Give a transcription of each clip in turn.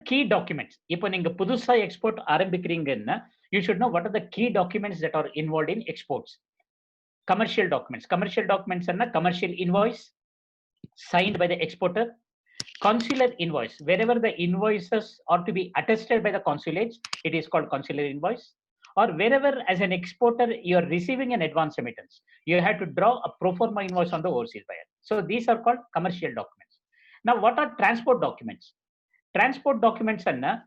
key documents? இப்போ நீங்க புதுசா export ஆரம்பிக்கிறீங்கன்னா you should know what are the key documents that are involved in exports. Commercial documents. Commercial documents are commercial invoice signed by the exporter. Consular invoice. Wherever the invoices are to be attested by the consulates, it is called consular invoice. Or wherever as an exporter you are receiving an advance remittance, you have to draw a pro forma invoice on the overseas buyer. So these are called commercial documents. Now what are transport documents? Transport documents are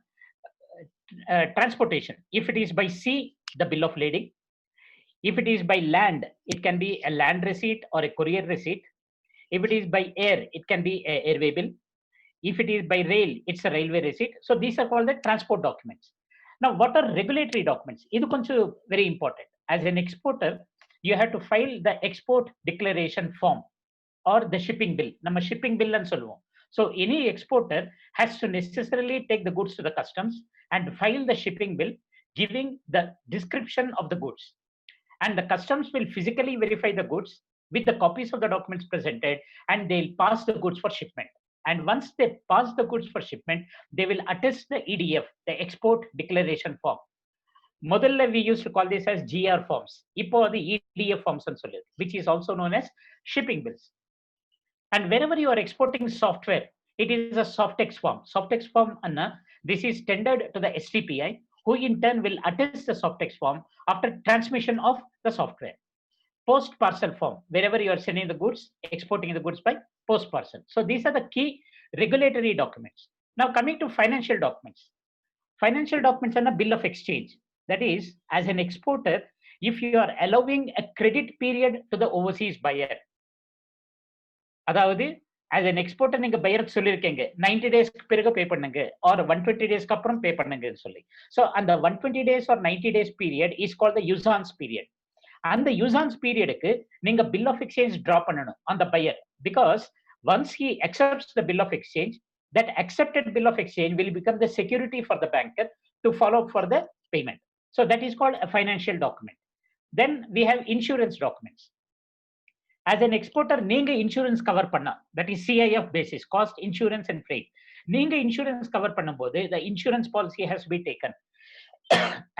transportation. If it is by sea, the bill of lading. If it is by land, it can be a land receipt or a courier receipt. If it is by air, it can be a airway bill. If it is by rail, it's a railway receipt. So these are called the transport documents. Now, what are regulatory documents? This is very important. As an exporter, you have to file the export declaration form or the shipping bill. Nama shipping bill and solvo. So any exporter has to necessarily take the goods to the customs and file the shipping bill, giving the description of the goods. And the customs will physically verify the goods with the copies of the documents presented, and they'll pass the goods for shipment. And once they pass the goods for shipment, they will attest the EDF, the export declaration form. Modella we used to call this as GR forms. Ipo the EDF forms and solid, which is also known as shipping bills. And wherever you are exporting software, it is a Softex form. Softex form, Anna, this is tendered to the STPI, who in turn will attest the Softex form after transmission of the software. Post parcel form, wherever you are sending the goods, exporting the goods by post parcel. So these are the key regulatory documents. Now coming to financial documents. Financial documents are a bill of exchange. That is, as an exporter, if you are allowing a credit period to the overseas buyer, அதாவது as an exporter நீங்க பையருக்கு சொல்லியிருக்கீங்க 90 டேஸ்க்கு பிறகு பே பண்ணுங்க or 120 டேஸ்க்கு அப்புறம் பே பண்ணுங்கன்னு சொல்லி. So அந்த 120 days or 90 days period is called the usance period. அந்த usance periodக்கு நீங்க bill of exchange draw பண்ணணும் on the buyer, because once he accepts the bill of exchange, that accepted bill of exchange will become the security for the banker to follow up for the payment. So that is called a financial document. Then we have insurance documents. As an exporter, நீங்க insurance cover பண்ணா, that is CIF basis, cost, insurance and freight. நீங்க insurance cover பண்ணும்போது the insurance policy has to be taken.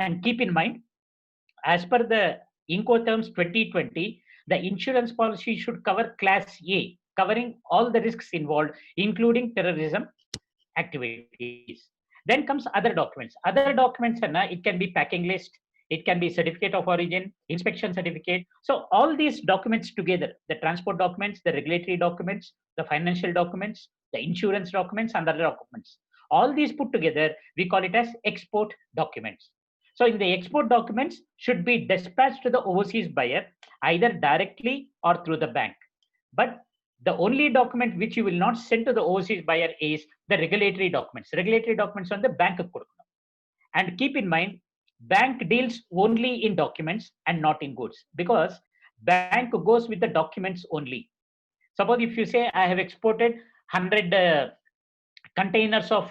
And keep in mind, as per the Incoterms 2020, the insurance policy should cover class A, covering all the risks involved, including terrorism activities. Then comes other documents. Other documents, it can be packing list, it can be certificate of origin, inspection certificate. So all these documents together, the transport documents, the regulatory documents, the financial documents, the insurance documents, and other documents, all these put together, we call it as export documents. So in the export documents should be dispatched to the overseas buyer either directly or through the bank. But the only document which you will not send to the overseas buyer is the regulatory documents. Regulatory documents on the bank. And keep in mind, bank deals only in documents and not in goods, because bank goes with the documents only. Suppose if you say I have exported 100 containers of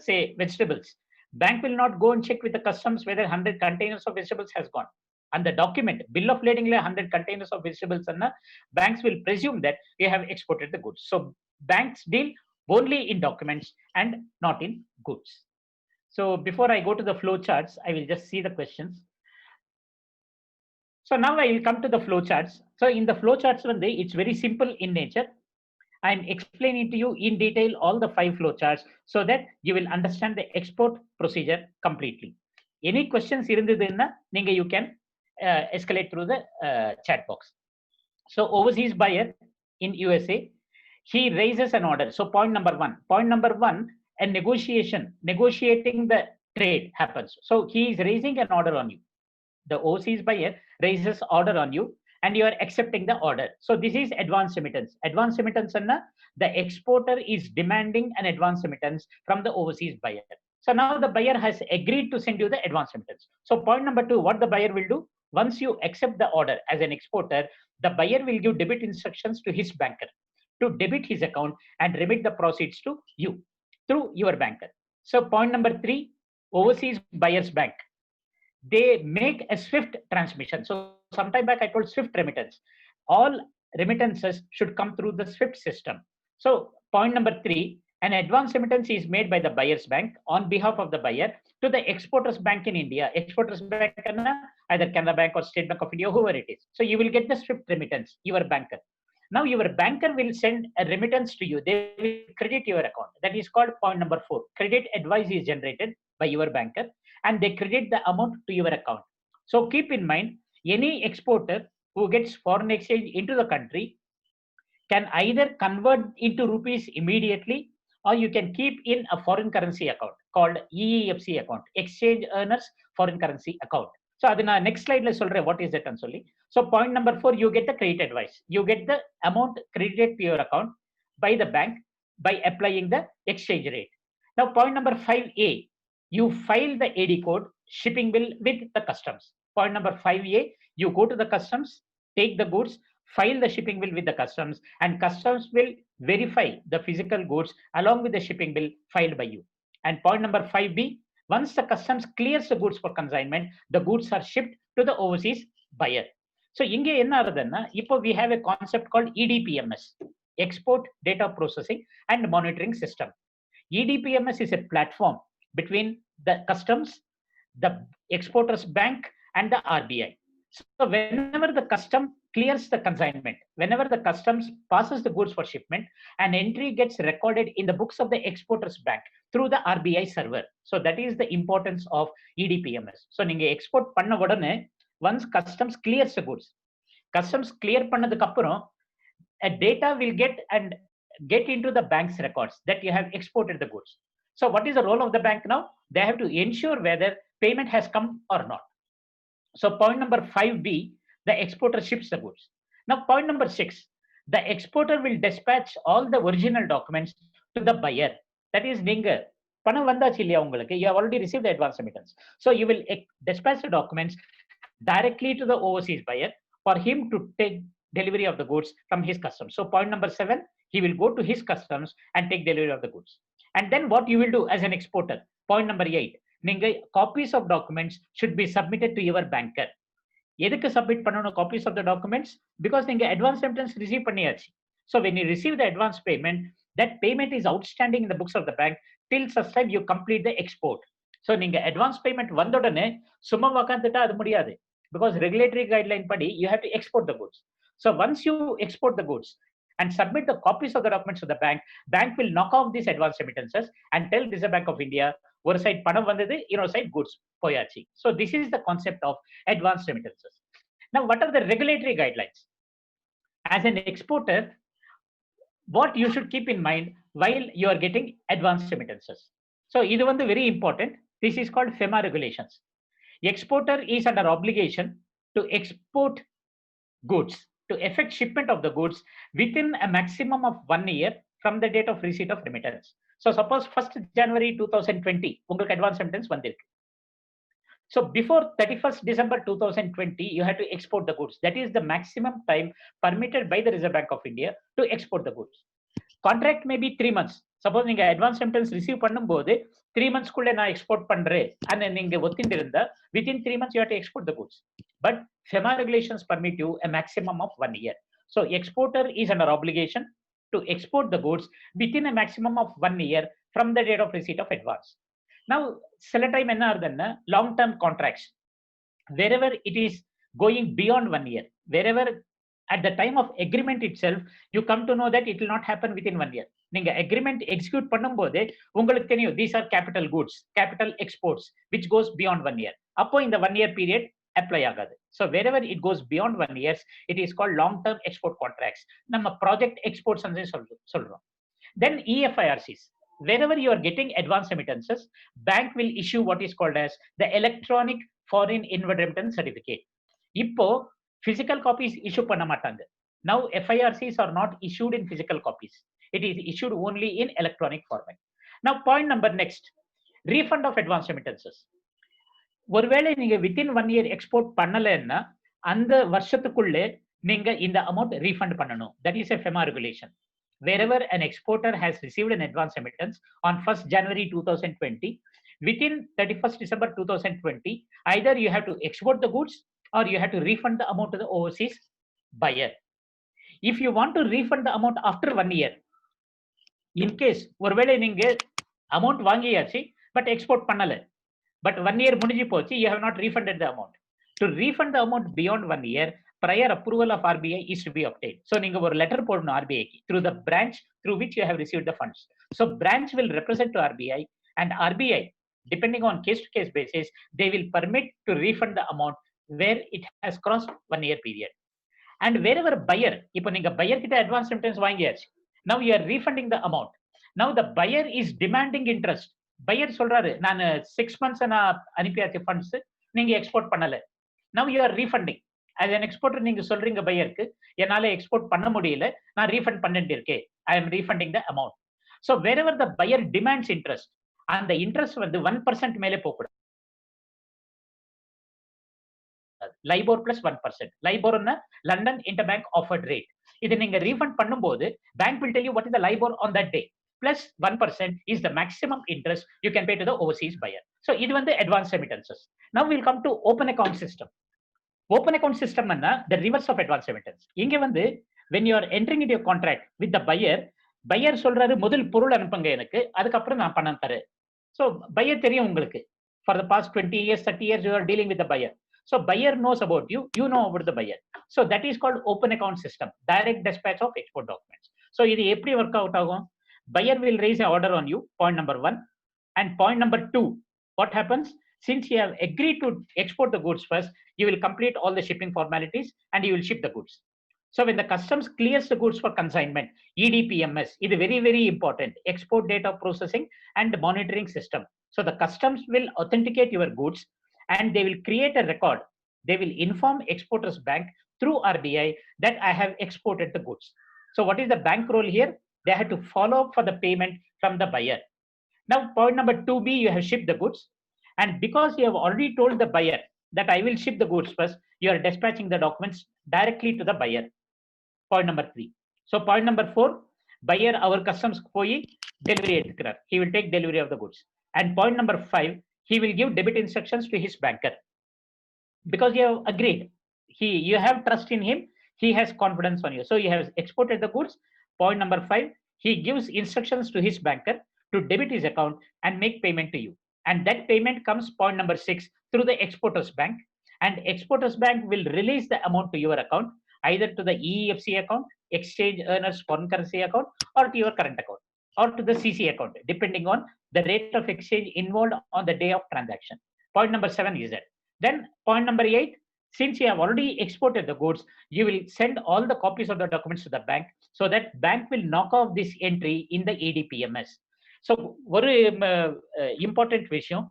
say vegetables, bank will not go and check with the customs whether 100 containers of vegetables has gone. And the document, bill of lading 100 containers of vegetables, banks will presume that you have exported the goods. So banks deal only in documents and not in goods. So before I go to the flow charts, I will just see the questions. So now I will come to the flow charts. So in the flow charts, it's very simple in nature. I am explaining to you in detail all the 5 flow charts so that you will understand the export procedure completely. Any questions you can escalate through the chat box. So overseas buyer in USA, he raises an order. So point number 1. Point number 1, a negotiating the trade happens. So he is raising an order on you. The overseas buyer raises order on you and you are accepting the order. So this is advance remittance. Advance remittance, the exporter is demanding an advance remittance from the overseas buyer. So now the buyer has agreed to send you the advance remittance. So point number 2, what the buyer will do? Once you accept the order as an exporter, the buyer will give debit instructions to his banker to debit his account and remit the proceeds to you through your banker. So point number 3, overseas buyer's bank, they make a SWIFT transmission. So sometime back I told SWIFT remittance. All remittances should come through the SWIFT system. So point number 3, An advance remittance is made by the buyer's bank on behalf of the buyer to the exporter's bank in India. Exporter's bank, either Canada Bank or State Bank of India, whoever it is. So you will get the SWIFT remittance, your banker. Now your banker will send a remittance to you. They will credit your account. That is called point number 4. Credit advice is generated by your banker and they credit the amount to your account. So keep in mind, any exporter who gets foreign exchange into the country can either convert into rupees immediately or you can keep in a foreign currency account called EEFC account, Exchange Earners Foreign Currency Account. So அது நான் next slideல சொல்றேன் what is that ன்னு சொல்லி. So point number 4, you get the credit advice. You get the amount credited to your account by the bank by applying the exchange rate. Now point number 5A, you file the AD code shipping bill with the customs. Point number 5A, you go to the customs, take the goods, file the shipping bill with the customs, and customs will verify the physical goods along with the shipping bill filed by you. And point number 5B, once the customs clears the goods for consignment, the goods are shipped to the overseas buyer. So இங்கே என்ன ஆகுதுன்னா, இப்போ we have a concept called EDPMS, Export Data Processing and Monitoring System. EDPMS is a platform between the customs, the exporter's bank, and the RBI. So whenever the custom clears the consignment, whenever the customs passes the goods for shipment, an entry gets recorded in the books of the exporter's bank through the RBI server. So that is the importance of EDPMS. So நீங்க export பண்ண உடனே once customs clears the goods, customs clear பண்ணதுக்கு அப்புறம் a data will get into the bank's records that you have exported the goods. So what is the role of the bank now? They have to ensure whether payment has come or not. So point number 5B, the exporter ships the goods. Now point number 6, the exporter will dispatch all the original documents to the buyer. That is, நீங்க பணம் வந்தாச்சு இல்லையா உங்களுக்கு, you have already received the advance remittance. So you will dispatch the documents directly to the overseas buyer for him to take delivery of the goods from his customs. So point number 7, he will go to his customs and take delivery of the goods. And then what you will do as an exporter, point number 8, நீங்க copies of documents should be submitted to your banker. எதுக்கு submit பண்ணணும் copies of the documents? Because நீங்க advance remittance receive பண்ணியாச்சு. So when you receive the advance payment, that payment is outstanding in the books of the bank till such time you complete the export. So நீங்க advance payment வந்த உடனே சும்மா உட்கார்ந்துட்டா அது முடியாது. Because regulatory guideline படி you have to export the goods. So once you export the goods and submit the copies of the documents to the bank, bank will knock off these advance remittances and tell Reserve Bank of India, ஒரு side பணம் வந்தது, இன்னொரு side goods போயாச்சு. So this is the concept of advance remittances. Now what are the regulatory guidelines? As an exporter, what you should keep in mind while you are getting advance remittances. So இது வந்து very important. This is called FEMA regulations. Exporter is under obligation to export goods, to effect shipment of the goods within a maximum of 1 year from the date of receipt of remittance. So suppose 1st January 2020 உங்களுக்கு advance remittance வந்திருக்கு. So before 31st December 2020, you have to export the goods. That is the maximum time permitted by the Reserve Bank of India to export the goods. Contract may be 3 months. Suppose நீங்க advance remittance receive பண்ணும்போது 3 months குள்ள நான் export பண்றேன் and நீங்க ஒத்திட்டு இருந்தா within 3 months you have to export the goods. But FEMA regulations permit you a maximum of 1 year. So exporter is under obligation to export the goods within a maximum of 1 year from the date of receipt of advance. Now சில time என்ன ஆகுதுன்னா long term contracts, wherever it is going beyond 1 year, wherever at the time of agreement itself you come to know that it will not happen within 1 year. நீங்க agreement execute பண்ணும்போது உங்களுக்கு தெரியும் these are capital goods, capital exports which goes beyond 1 year. அப்போ இந்த 1 year period apply ஆகாது. So wherever it goes beyond 1 year, it is called long term export contracts. நம்ம project exports ன்னு சொல்றோம். Then EFIRCs, wherever you are getting advance remittances, bank will issue what is called as the electronic foreign inward remittance certificate. இப்போ physical copies issue பண்ண மாட்டாங்க. Now FIRCs are not issued in physical copies. It is issued only in electronic format. Now point number next, refund of advance remittances. ஒருவேளை நீங்க within 1 year export பண்ணலன்னா அந்த வருஷத்துக்குள்ளே நீங்க இந்த amount refund பண்ணணும். That is a FEMA regulation. Wherever an exporter has received an advance remittance on 1st January 2020, within 31st December 2020, either you have to export the goods or you have to refund the amount to the overseas buyer. If you want to refund the amount after 1 year, In case ஒருவேளை நீங்க amount வாங்கியாச்சு but export பண்ணல, but 1 year முடிஞ்சு போச்சு, you have not refunded the amount. To refund the amount beyond 1 year, prior approval of RBI is to be obtained. So நீங்க ஒரு letter போடணும் RBI க்கு through the branch through which you have received the funds. So branch will represent to RBI, and RBI, depending on case to case basis, they will permit to refund the amount where it has crossed 1 year period. And wherever buyer, இப்போ நீங்க buyer கிட்ட advance remittance வாங்கியாச்சு, now you are refunding the amount. Now the buyer is demanding interest. Buyer சொல்றாரு, நான் 6 months நான் அனுப்பியாச்சு funds, நீங்க export பண்ணல. Now you are refunding. As an exporter நீங்க சொல்றீங்க பையருக்கு, என்னால எக்ஸ்போர்ட் பண்ண முடியல, நான் ரீஃபண்ட் பண்ணிட்டு இருக்கேன், I am refunding the amount. So wherever the buyer demands interest, அந்த இன்ட்ரெஸ்ட் வந்து 1% மேலே போகக்கூடாது. LIBOR plus 1%. LIBOR ன்னா London Interbank Offered Rate. இது நீங்க ரீஃபண்ட் பண்ணும்போது bank will tell you what is the LIBOR on that day. Plus 1% is the maximum interest you can pay to the overseas buyer. So இது வந்து advance remittances. Now we'll come to open account system. Open account system ன்னா the reverse of advance remittance. இங்க வந்து when you are entering into a contract with the buyer சொல்றாரு முதல் பொருள் அனுப்புங்க எனக்கு, அதுக்கப்புறம் நான் பணம் தரேன். So buyer தெரியும் உங்களுக்கு. For the past 20 years, 30 years you are dealing with the buyer. So buyer knows about you, you know about the buyer. So that is called open account system, direct dispatch of export documents. So இது எப்படி work out ஆகும்? Buyer will raise an order on you, point number 1. And point number 2, what happens? Since you have agreed to export the goods first, you will complete all the shipping formalities and you will ship the goods. So when the customs clears the goods for consignment, EDPMS is very, very important, export data processing and monitoring system. So the customs will authenticate your goods and they will create a record. They will inform exporters bank through RBI that I have exported the goods. So what is the bank role here? They have to follow up for the payment from the buyer. Now point number 2B, you have shipped the goods, and because you have already told the buyer that I will ship the goods first, you are dispatching the documents directly to the buyer. Point number 3. So point number 4, buyer our customs போய் delivery எடுக்கிறார், he will take delivery of the goods. And point number 5, he will give debit instructions to his banker because you have agreed, you have trust in him, he has confidence on you, so you have exported the goods. Point number 5, he gives instructions to his banker to debit his account and make payment to you, and that payment comes, point number 6, through the exporters bank, and exporters bank will release the amount to your account, either to the EEFC account, exchange earners foreign currency account, or to your current account, or to the CC account, depending on the rate of exchange involved on the day of transaction. Point number 7 is that. Then point number 8, since you have already exported the goods, you will send all the copies of the documents to the bank, so that bank will knock off this entry in the EDPMS. So ஒரு important விஷயம்,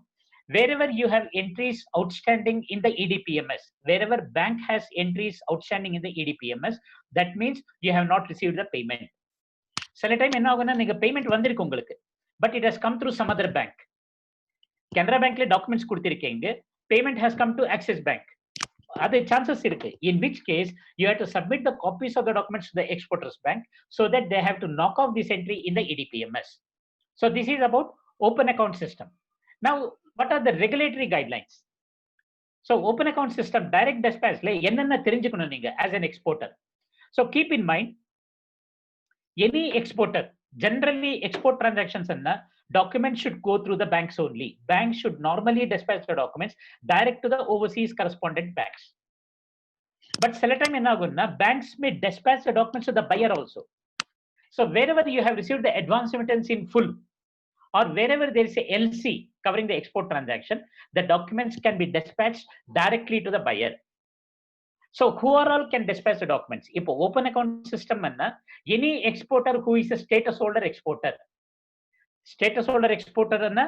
wherever you have entries outstanding in the EDPMS, wherever bank has entries outstanding in the EDPMS, that means you have not received the payment. சில time என்ன ஆகும்னா, நீங்க payment வந்திருக்கு உங்களுக்கு, but it has come through some other bank. Canara பேங்க்ல documents கொடுத்திருக்கீங்க, payment has come to Axis Bank. அது chances இருக்கு. In which case you have to submit the copies of the documents to the exporters bank, so that they have to knock off this entry in the EDPMS. So this is about open account system. Now what are the regulatory guidelines? So open account system, direct dispatch ல என்னென்ன தெரிஞ்சுக்கணும் நீங்க as an exporter? So keep in mind, any exporter, generally export transactions and documents should go through the banks only. Banks should normally dispatch the documents direct to the overseas correspondent banks. But சில time என்ன ஆகும்னா, banks may dispatch the documents to the buyer also. So wherever you have received the advance remittance in full, or wherever there is a LC covering the export transaction, the documents can be dispatched directly to the buyer. So who are all can dispatch the documents? இப்போ open account system ன்னா, any exporter who is a status holder exporter. Status holder exporter ன்னா,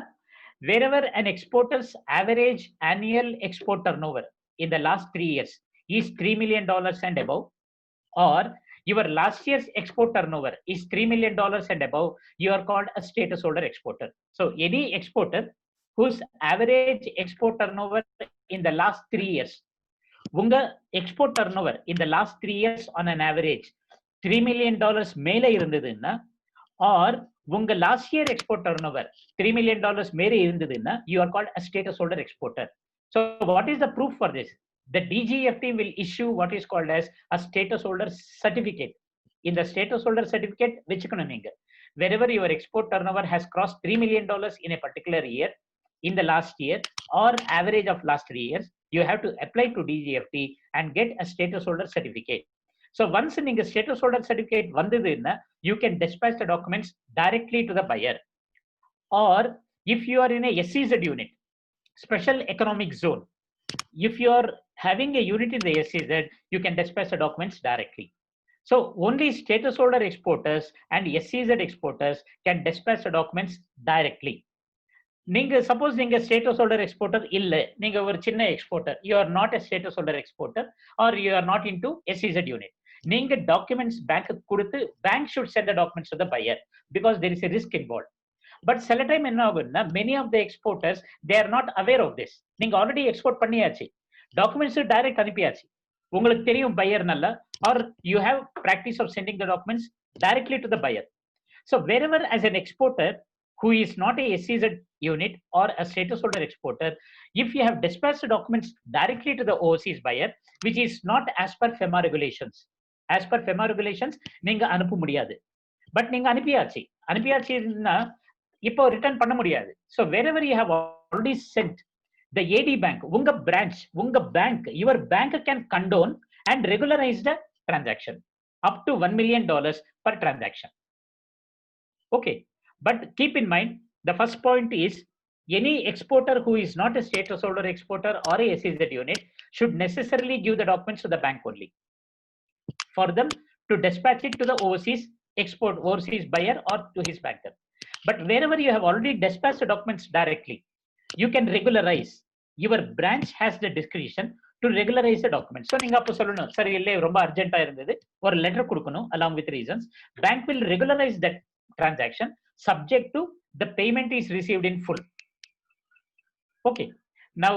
wherever an exporter's average annual export turnover in the last 3 years is $3 million and above, or your last year's export turnover is $3 million and above, you are called a status holder exporter. So any exporter whose average export turnover in the last 3 years, உங்க export turnover in the last 3 years on an average $3 million மேல இருந்ததுன்னா, or உங்க last year export turnover $3 million மேல இருந்ததுன்னா, you are called a status holder exporter. So what is the proof for this? The DGFT will issue what is called as a status holder certificate. In the status holder certificate வச்சுக்கணும் நீங்க, wherever your export turnover has crossed $3 million in a particular year, in the last year, or average of last 3 years, you have to apply to DGFT and get a status holder certificate. So once நீங்க status holder certificate வந்ததுன்னா, you can dispatch the documents directly to the buyer. Or if you are in a SEZ unit, special economic zone, if you are having a unit in the SEZ, you can dispatch the documents directly. So only status holder exporters and SEZ exporters can dispatch the documents directly. நீங்க suppose நீங்க status holder exporter இல்ல, நீங்க ஒரு சின்ன exporter, you are not a status holder exporter or you are not into SEZ unit, நீங்க documents பேங்க்கு கொடுத்து bank should send the documents to the buyer because there is a risk involve. But சில time என்ன ஆகும்னா, many of the exporters they are not aware of this. நீங்க already export பண்ணியாச்சு, documents direct அனுப்பியாச்சு, உங்களுக்கு தெரியும் பையர் நல்லா, are you have practice of sending the documents directly to the buyer. So wherever as an exporter who is not a SEZ unit or a status holder exporter, if you have dispatched documents directly to the overseas buyer, which is not as per FEMA regulations, as per FEMA regulations, நீங்க அனுப்ப முடியாது. But நீங்க அனுப்பியாச்சுன்னா இப்போ return பண்ண முடியாது. So wherever you have already sent, the AD bank, உங்க branch, உங்க bank, your bank can condone and regularize the transaction up to $1 million per transaction. Okay. But keep in mind, the first point is any exporter who is not a status holder exporter or a SEZ unit should necessarily give the documents to the bank only for them to dispatch it to the overseas buyer or to his banker. But wherever you have already dispatched the documents directly, you can regularize. Your branch has the discretion to regularize the documents. So நீங்க அப்போ சொல்லணும், சரி இல்லை ரொம்ப அர்ஜென்ட்டா இருந்தது, ஒரு letter கொடுக்கணும் along with reasons. Bank will regularize that transaction subject to the payment is received in full. Okay. Now,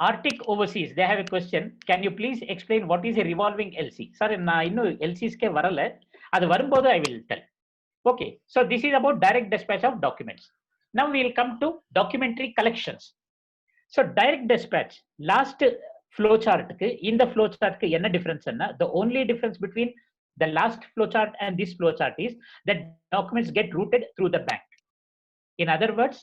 Arctic Overseas, they have a question. Can you please explain what is a revolving LC? Sir, நான் இன்னும் LCs ke வரல, அது வரும்போது I will tell. Okay. So this is about direct dispatch of documents. Now we will come to documentary collections. So direct dispatch, last flowchart க்கு இந்த flowchart க்கு என்ன difference ன்னா, the only difference between the last flowchart and this flowchart is that documents get routed through the bank. In other words,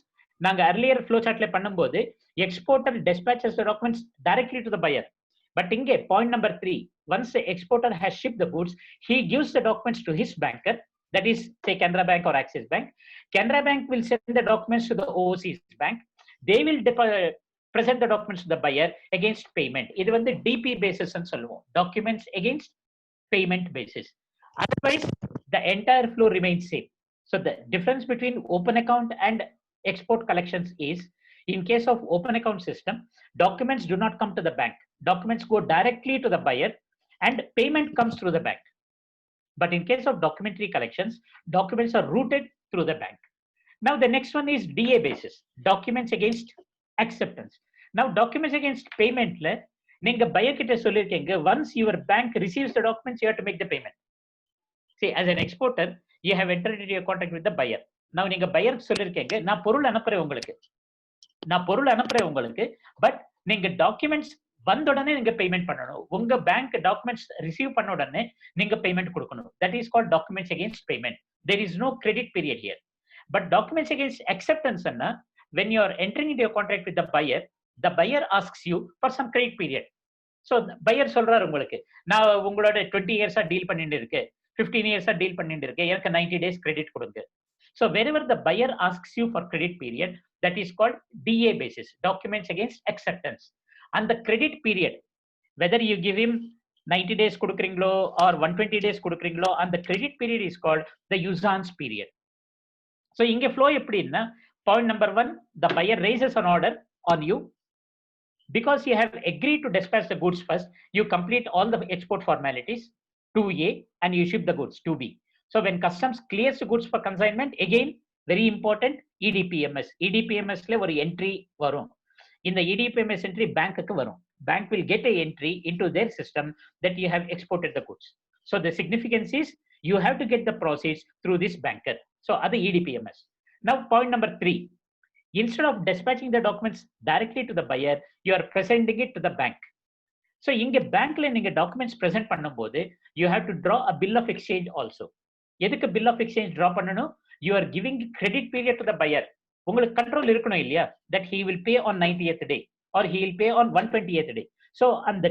நாங்க earlier flowchartல பண்ணும்போது exporter dispatches the documents directly to the buyer. But இங்கே point number 3, once the exporter has shipped the goods, he gives the documents to his banker, that is say Canara Bank or Axis Bank. Canara Bank will send the documents to the overseas bank. They will present the documents to the buyer against payment. இது வந்து DP basis ன்னு சொல்லுவோம், documents against payment basis. Otherwise, the entire flow remains same. So the difference between open account and export collections is, in case of open account system, documents do not come to the bank. Documents go directly to the buyer and payment comes through the bank. But in case of documentary collections, documents are routed through the bank. Now the next one is DA basis, documents against acceptance. Now documents against payment, நீங்க buyer கிட்ட சொல்லிருக்கீங்க, once your bank receives the documents, you have to make the payment. See, as an exporter, you have entered into a contract with the buyer. Now நீங்க buyer சொல்லிருக்கீங்க, நான் பொருள் அனுப்புறேன் உங்களுக்கு, but நீங்க டாக்குமெண்ட்ஸ் வந்த உடனே நீங்க பேமெண்ட் பண்ணணும். உங்க பேங்க் டாக்குமெண்ட்ஸ் ரிசீவ் பண்ண உடனே நீங்க பேமெண்ட் கொடுக்கணும். That is called documents against payment. There is no credit period here. But documents against acceptance ன்னா, when you are entering into a contract with the buyer asks you for some credit period. So buyer சொல்றாரு உங்களுக்கு, நான் உங்களோட 20 இயர்ஸா deal பண்ணிட்டு இருக்கேன், 15 இயர்ஸா deal பண்ணிட்டு இருக்கேன், எனக்கு 90 days கிரெடிட் கொடுங்க. So wherever the buyer asks you for credit period, that is called DA basis, documents against acceptance. And the credit period, whether you give him 90 days கொடுக்குறீங்களோ or 120 days கொடுக்குறீங்களோ, and the credit period is called the usance period. So இங்க flow எப்படின்னா, point number 1, the buyer raises an order on you. Because you have agreed to dispatch the goods first, you complete all the export formalities, 2A, and you ship the goods, 2B. So when customs clears the goods for consignment, again, very important, EDPMS. EDPMS le ஒரு entry வரும். In the EDPMS entry, bank க்கு வரும். Bank will get a entry into their system that you have exported the goods. So the significance is, you have to get the proceeds through this banker. So அது EDPMS. Now point number 3. Instead of dispatching the documents directly to the buyer, you are presenting it to the bank. So இங்க bankல நீங்க documents present பண்ணும்போது, you have to draw a bill of exchange also. எதுக்கு bill of exchange draw பண்ணணும்? You are giving credit period to the pier. உங்களுக்கு control இருக்கணும் இல்லையா? That he will pay on 90th day or he will pay on 120th day. So அந்த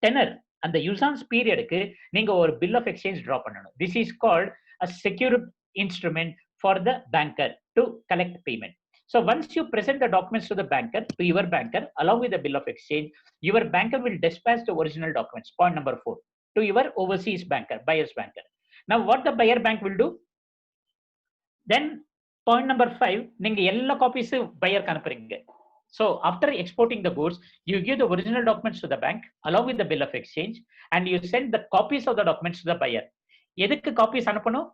tenure, அந்த யூசான்ஸ் பீரியடுக்கு நீங்க ஒரு bill of exchange draw பண்ணணும். This is called a secured instrument for the banker to collect payment. So once you present the documents to the banker, to your banker, along with the bill of exchange, your banker will dispatch the original documents, point number 4, to your overseas banker, buyer's banker. Now what the buyer bank will do? Then point number 5, நீங்க எல்லா copies buyer அனுப்புறீங்க. So after exporting the goods, you give the original documents to the bank along with the bill of exchange, and you send the copies of the documents to the buyer. எதுக்கு copies அனுப்பணும்?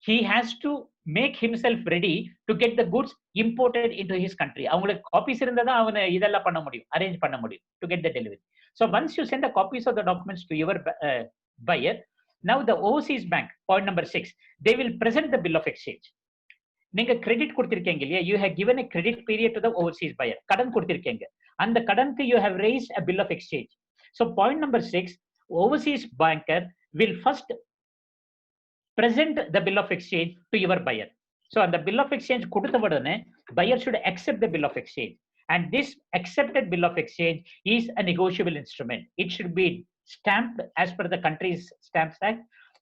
He has to make himself ready to get the goods imported into his country. அவங்களுக்கு copies இருந்தா தான் அவனை இதெல்லாம் பண்ண முடியும், arrange பண்ண முடியும் to get the delivery. So once you send the copies of the documents to your buyer, now the overseas bank, point number 6, they will present the bill of exchange. நீங்க credit கொடுத்திருக்கீங்க இல்லையா? You have given a credit period to the overseas buyer. கடன் கொடுத்திருக்கீங்க. அந்த கடனுக்கு you have raised a bill of exchange. So point number 6, overseas banker will first present the bill of exchange to your buyer. So அந்த bill of exchange கொடுத்த உடனே buyer should accept the bill of exchange. And this accepted bill of exchange is a negotiable instrument. It should be stamped as per the country's stamp act,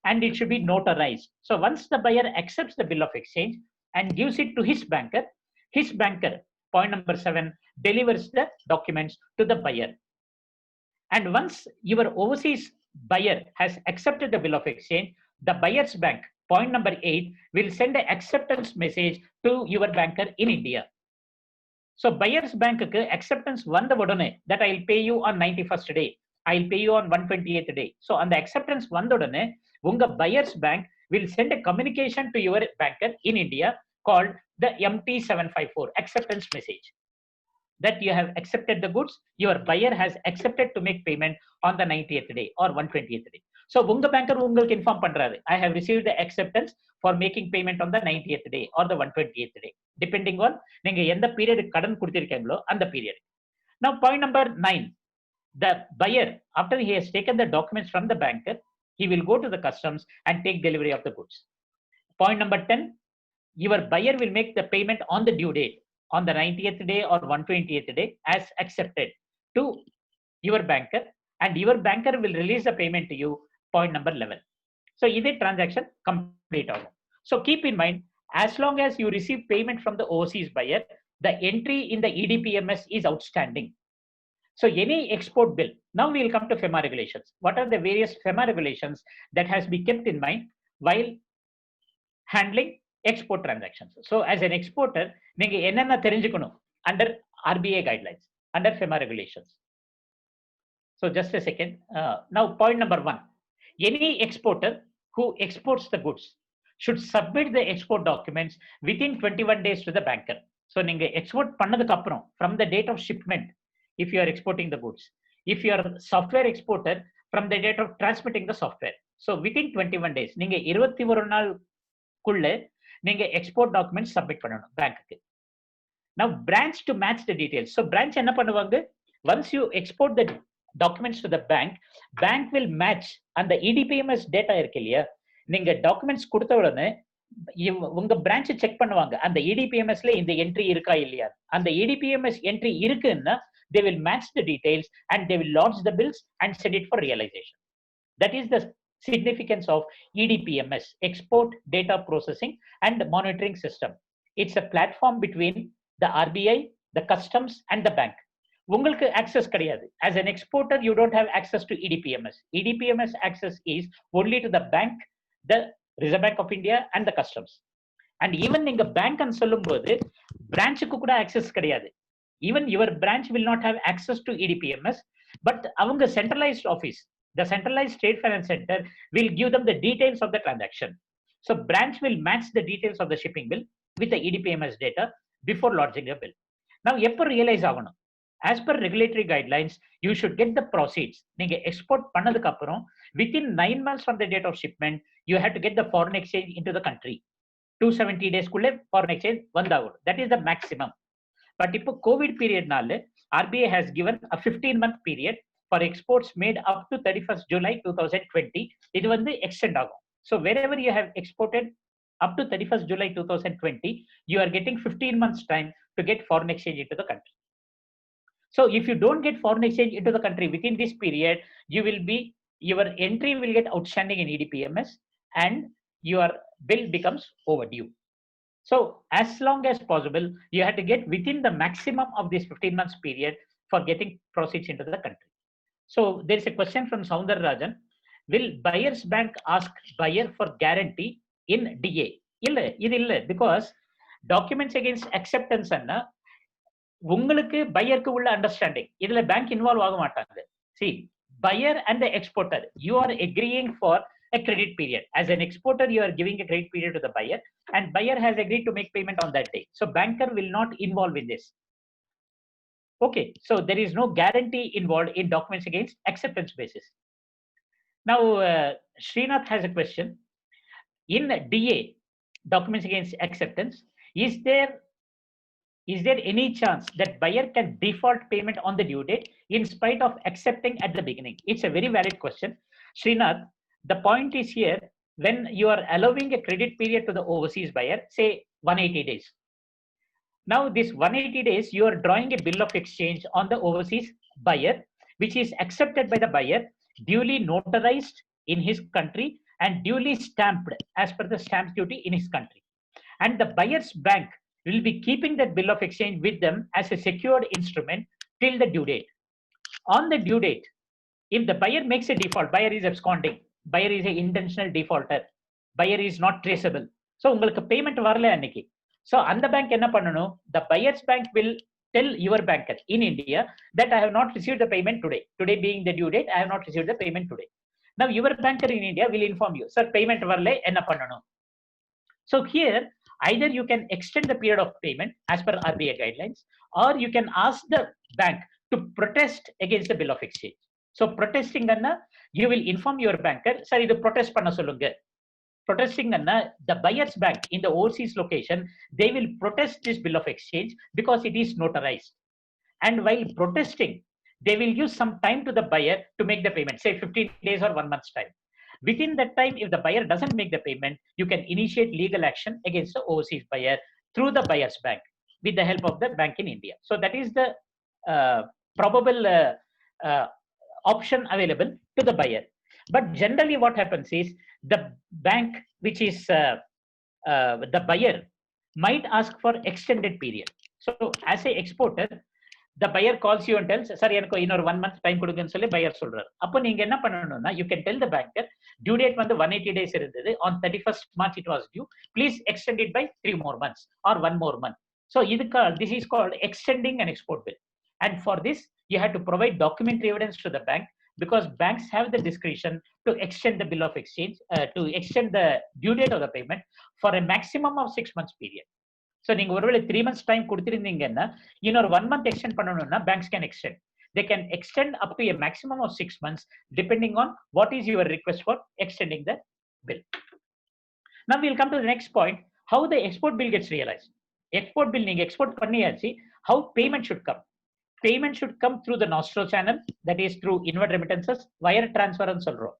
and it should be notarized. So once the buyer accepts the bill of exchange and gives it to his banker, point number 7, delivers the documents to the buyer. And once your overseas buyer has accepted the bill of exchange, the buyer's bank, point number 8, will send an acceptance message to your banker in India. So buyer's bank acceptance வந்த உடனே that I'll pay you on 91st day, I'll pay you on 120th day. So அந்த acceptance வந்த உடனே உங்க buyer's bank will send a communication to your banker in India called the MT754 acceptance message, that you have accepted the goods, your buyer has accepted to make payment on the 90th day or 120th day. So உங்க banker உங்களுக்கு inform பண்றாரு, I have received the acceptance for making payment on the 90th day or the 120th day, depending on நீங்க எந்த period கடன் கொடுத்திருக்கீங்களோ அந்த period. Now point number 9, the buyer, after he has taken the documents from the banker, he will go to the customs and take delivery of the goods. Point number 10, your buyer will make the payment on the due date, on the 90th day or 120th day as accepted to your banker, and your banker will release the payment to you, point number 11. So this transaction complete ஆகும். So keep in mind, as long as you receive payment from the overseas buyer, the entry in the EDPMS is outstanding. So any export bill, now we will come to FEMA regulations. What are the various FEMA regulations that has been kept in mind while handling export transactions? So as an exporter, நீங்க என்னென்ன தெரிஞ்சுக்கணும் under RBI guidelines, under FEMA regulations? So just a second. Now point number 1, any exporter who exports the goods should submit the export documents within 21 days to the banker. So நீங்க export பண்ணதுக்கு அப்புறம், from the date of shipment, if you are exporting the goods, if you are software exporter, from the date of transmitting the software. So within 21 days, நீங்க 21 நாளுக்குள்ள நீங்க export documents submit பண்ணணும் பேங்க்குக்கு. Now branch to match the details. So branch என்ன பண்ணுவாங்க? Once you export the documents to the bank, bank will match அந்த EDPMS data இருக்கு இல்லையா, நீங்க documents கொடுத்த உடனே உங்க branch செக் பண்ணுவாங்க அந்த EDPMSல இந்த என்ட்ரி இருக்கா இல்லையா. அந்த EDPMS என்ட்ரி இருக்குன்னா they will match the details and they will launch the bills and send it for realization. That is the significance of EDPMS, Export Data Processing and Monitoring System. It's a platform between the RBI, the customs and the bank. உங்களுக்கு access கிடையாது. As an exporter, you don't have access to EDPMS. EDPMS access is only to the bank, the Reserve Bank of India and the customs. And even நீங்க bank ன்னு சொல்லும்போது branchக்கு கூட access கிடையாது. Even your branch will not have access to EDPMS, but அவங்க centralized office, the centralized state finance center, will give them the details of the transaction. So branch will match the details of the shipping bill with the EDPMS data before lodging a bill. Now எப்போ realize ஆகணும்? As per regulatory guidelines, you should get the proceeds. நீங்க export பண்ணதுக்கு அப்புறம் within 9 months from the date of shipment, you have to get the foreign exchange into the country. 270 days குள்ள foreign exchange வந்தாகும். That is the maximum. But இப்போ COVID periodனால RBI has given a 15-month period for exports made up to 31st July 2020. இது வந்து extend ஆகும். So wherever you have exported up to 31st July 2020, you are getting 15 months time to get foreign exchange into the country. So if you don't get foreign exchange into the country within this period, your entry will get outstanding in EDPMS and your bill becomes overdue. So as long as possible, you have to get within the maximum of this 15 months period for getting proceeds into the country. So there is a question from Soundar Rajan. Will buyer's bank ask buyer for guarantee in DA? Illa, because documents against acceptance and உங்களுக்கு பையருக்கு உள்ள understanding இதுல bank involve ஆக மாட்டாங்க. See, buyer and the exporter, you are agreeing for a credit period. As an exporter, you are giving a credit period to the buyer, and buyer has agreed to make payment on that day. So banker will not involve in this. Okay, so there is no guarantee involved in documents against acceptance basis. Now, Srinath has a question. In DA, documents against acceptance, is there any chance that buyer can default payment on the due date in spite of accepting at the beginning? It's a very valid question. Srinath, the point is here, when you are allowing a credit period to the overseas buyer, say 180 days. Now this 180 days, you are drawing a bill of exchange on the overseas buyer, which is accepted by the buyer, duly notarized in his country and duly stamped as per the stamp duty in his country. And the buyer's bank will be keeping that bill of exchange with them as a secured instrument till the due date. On the due date, if the buyer makes a default, buyer is absconding, buyer is an intentional defaulter, buyer is not traceable. So உங்களுக்கு payment வரல அன்னைக்கு. So அந்த bank என்ன பண்ணணும்? The buyer's bank will tell your banker in India that I have not received the payment today. Today being the due date, I have not received the payment today. Now your banker in India will inform you, sir, payment வரல என்ன பண்ணணும்? So here, either you can extend the period of payment as per RBI guidelines, or you can ask the bank to protest against the bill of exchange. So protesting anna, you will inform your banker, sir, idu protest panna sollunga. Protesting anna, the buyer's bank in the overseas location, they will protest this bill of exchange because it is notarized. And while protesting, they will use some time to the buyer to make the payment, say 15 days or 1 month's time. Within that time, if the buyer doesn't make the payment, you can initiate legal action against the overseas buyer through the buyer's bank with the help of the bank in India. So that is the probable option available to the buyer. But generally what happens is the bank, which is the buyer, might ask for extended period. So as a exporter, the buyer calls you and tells, sir, எனக்கு இன்னொரு 1 month time கொடுங்கன்னு சொல்லி buyer சொல்றாரு. அப்ப நீங்க என்ன பண்ணணும்னா, you can tell the banker, due date வந்து 180 days இருந்தது, on 31st March it was due, please extend it by 3 more months or 1 more month. So this is called extending an export bill. And for this, you have to provide documentary evidence to the bank, because banks have the discretion to extend the bill of exchange, to extend the due date of the payment for a maximum of 6 months period. So நீங்க ஒருவேளை 3 months time கொடுத்திருந்தீங்கன்னா, இன்னொரு 1 month extend பண்ணணும்னா banks can extend. They can extend up to a maximum of 6 months depending on what is your request for extending the bill. Now we'll come to the next point, how the export bill gets realized. Export bill நீங்க export பண்ணியாச்சு, how payment should come. Payment should come through the Nostro channel, that is through inward remittances, wire transfer and சொல்றோம்.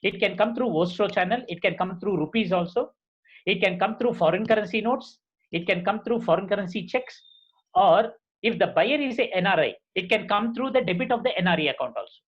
It can come through Vostro channel, it can come through rupees also, it can come through foreign currency notes, it can come through foreign currency checks, or if the buyer is a NRI, it can come through the debit of the NRI account also.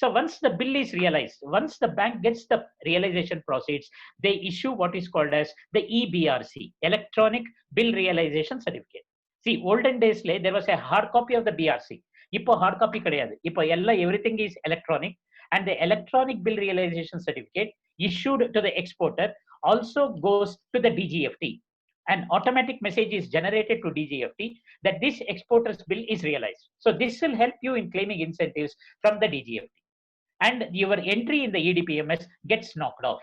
So once the bill is realized, once the bank gets the realization proceeds, they issue what is called as the EBRC, Electronic Bill Realization Certificate. See, olden days there was a hard copy of the BRC. இப்போ hard copy கிடையாது. இப்போ everything is electronic, and the electronic bill realization certificate issued to the exporter also goes to the DGFT. An automatic message is generated to DGFT that this exporter's bill is realized. So this will help you in claiming incentives from the DGFT. And your entry in the EDPMS gets knocked off.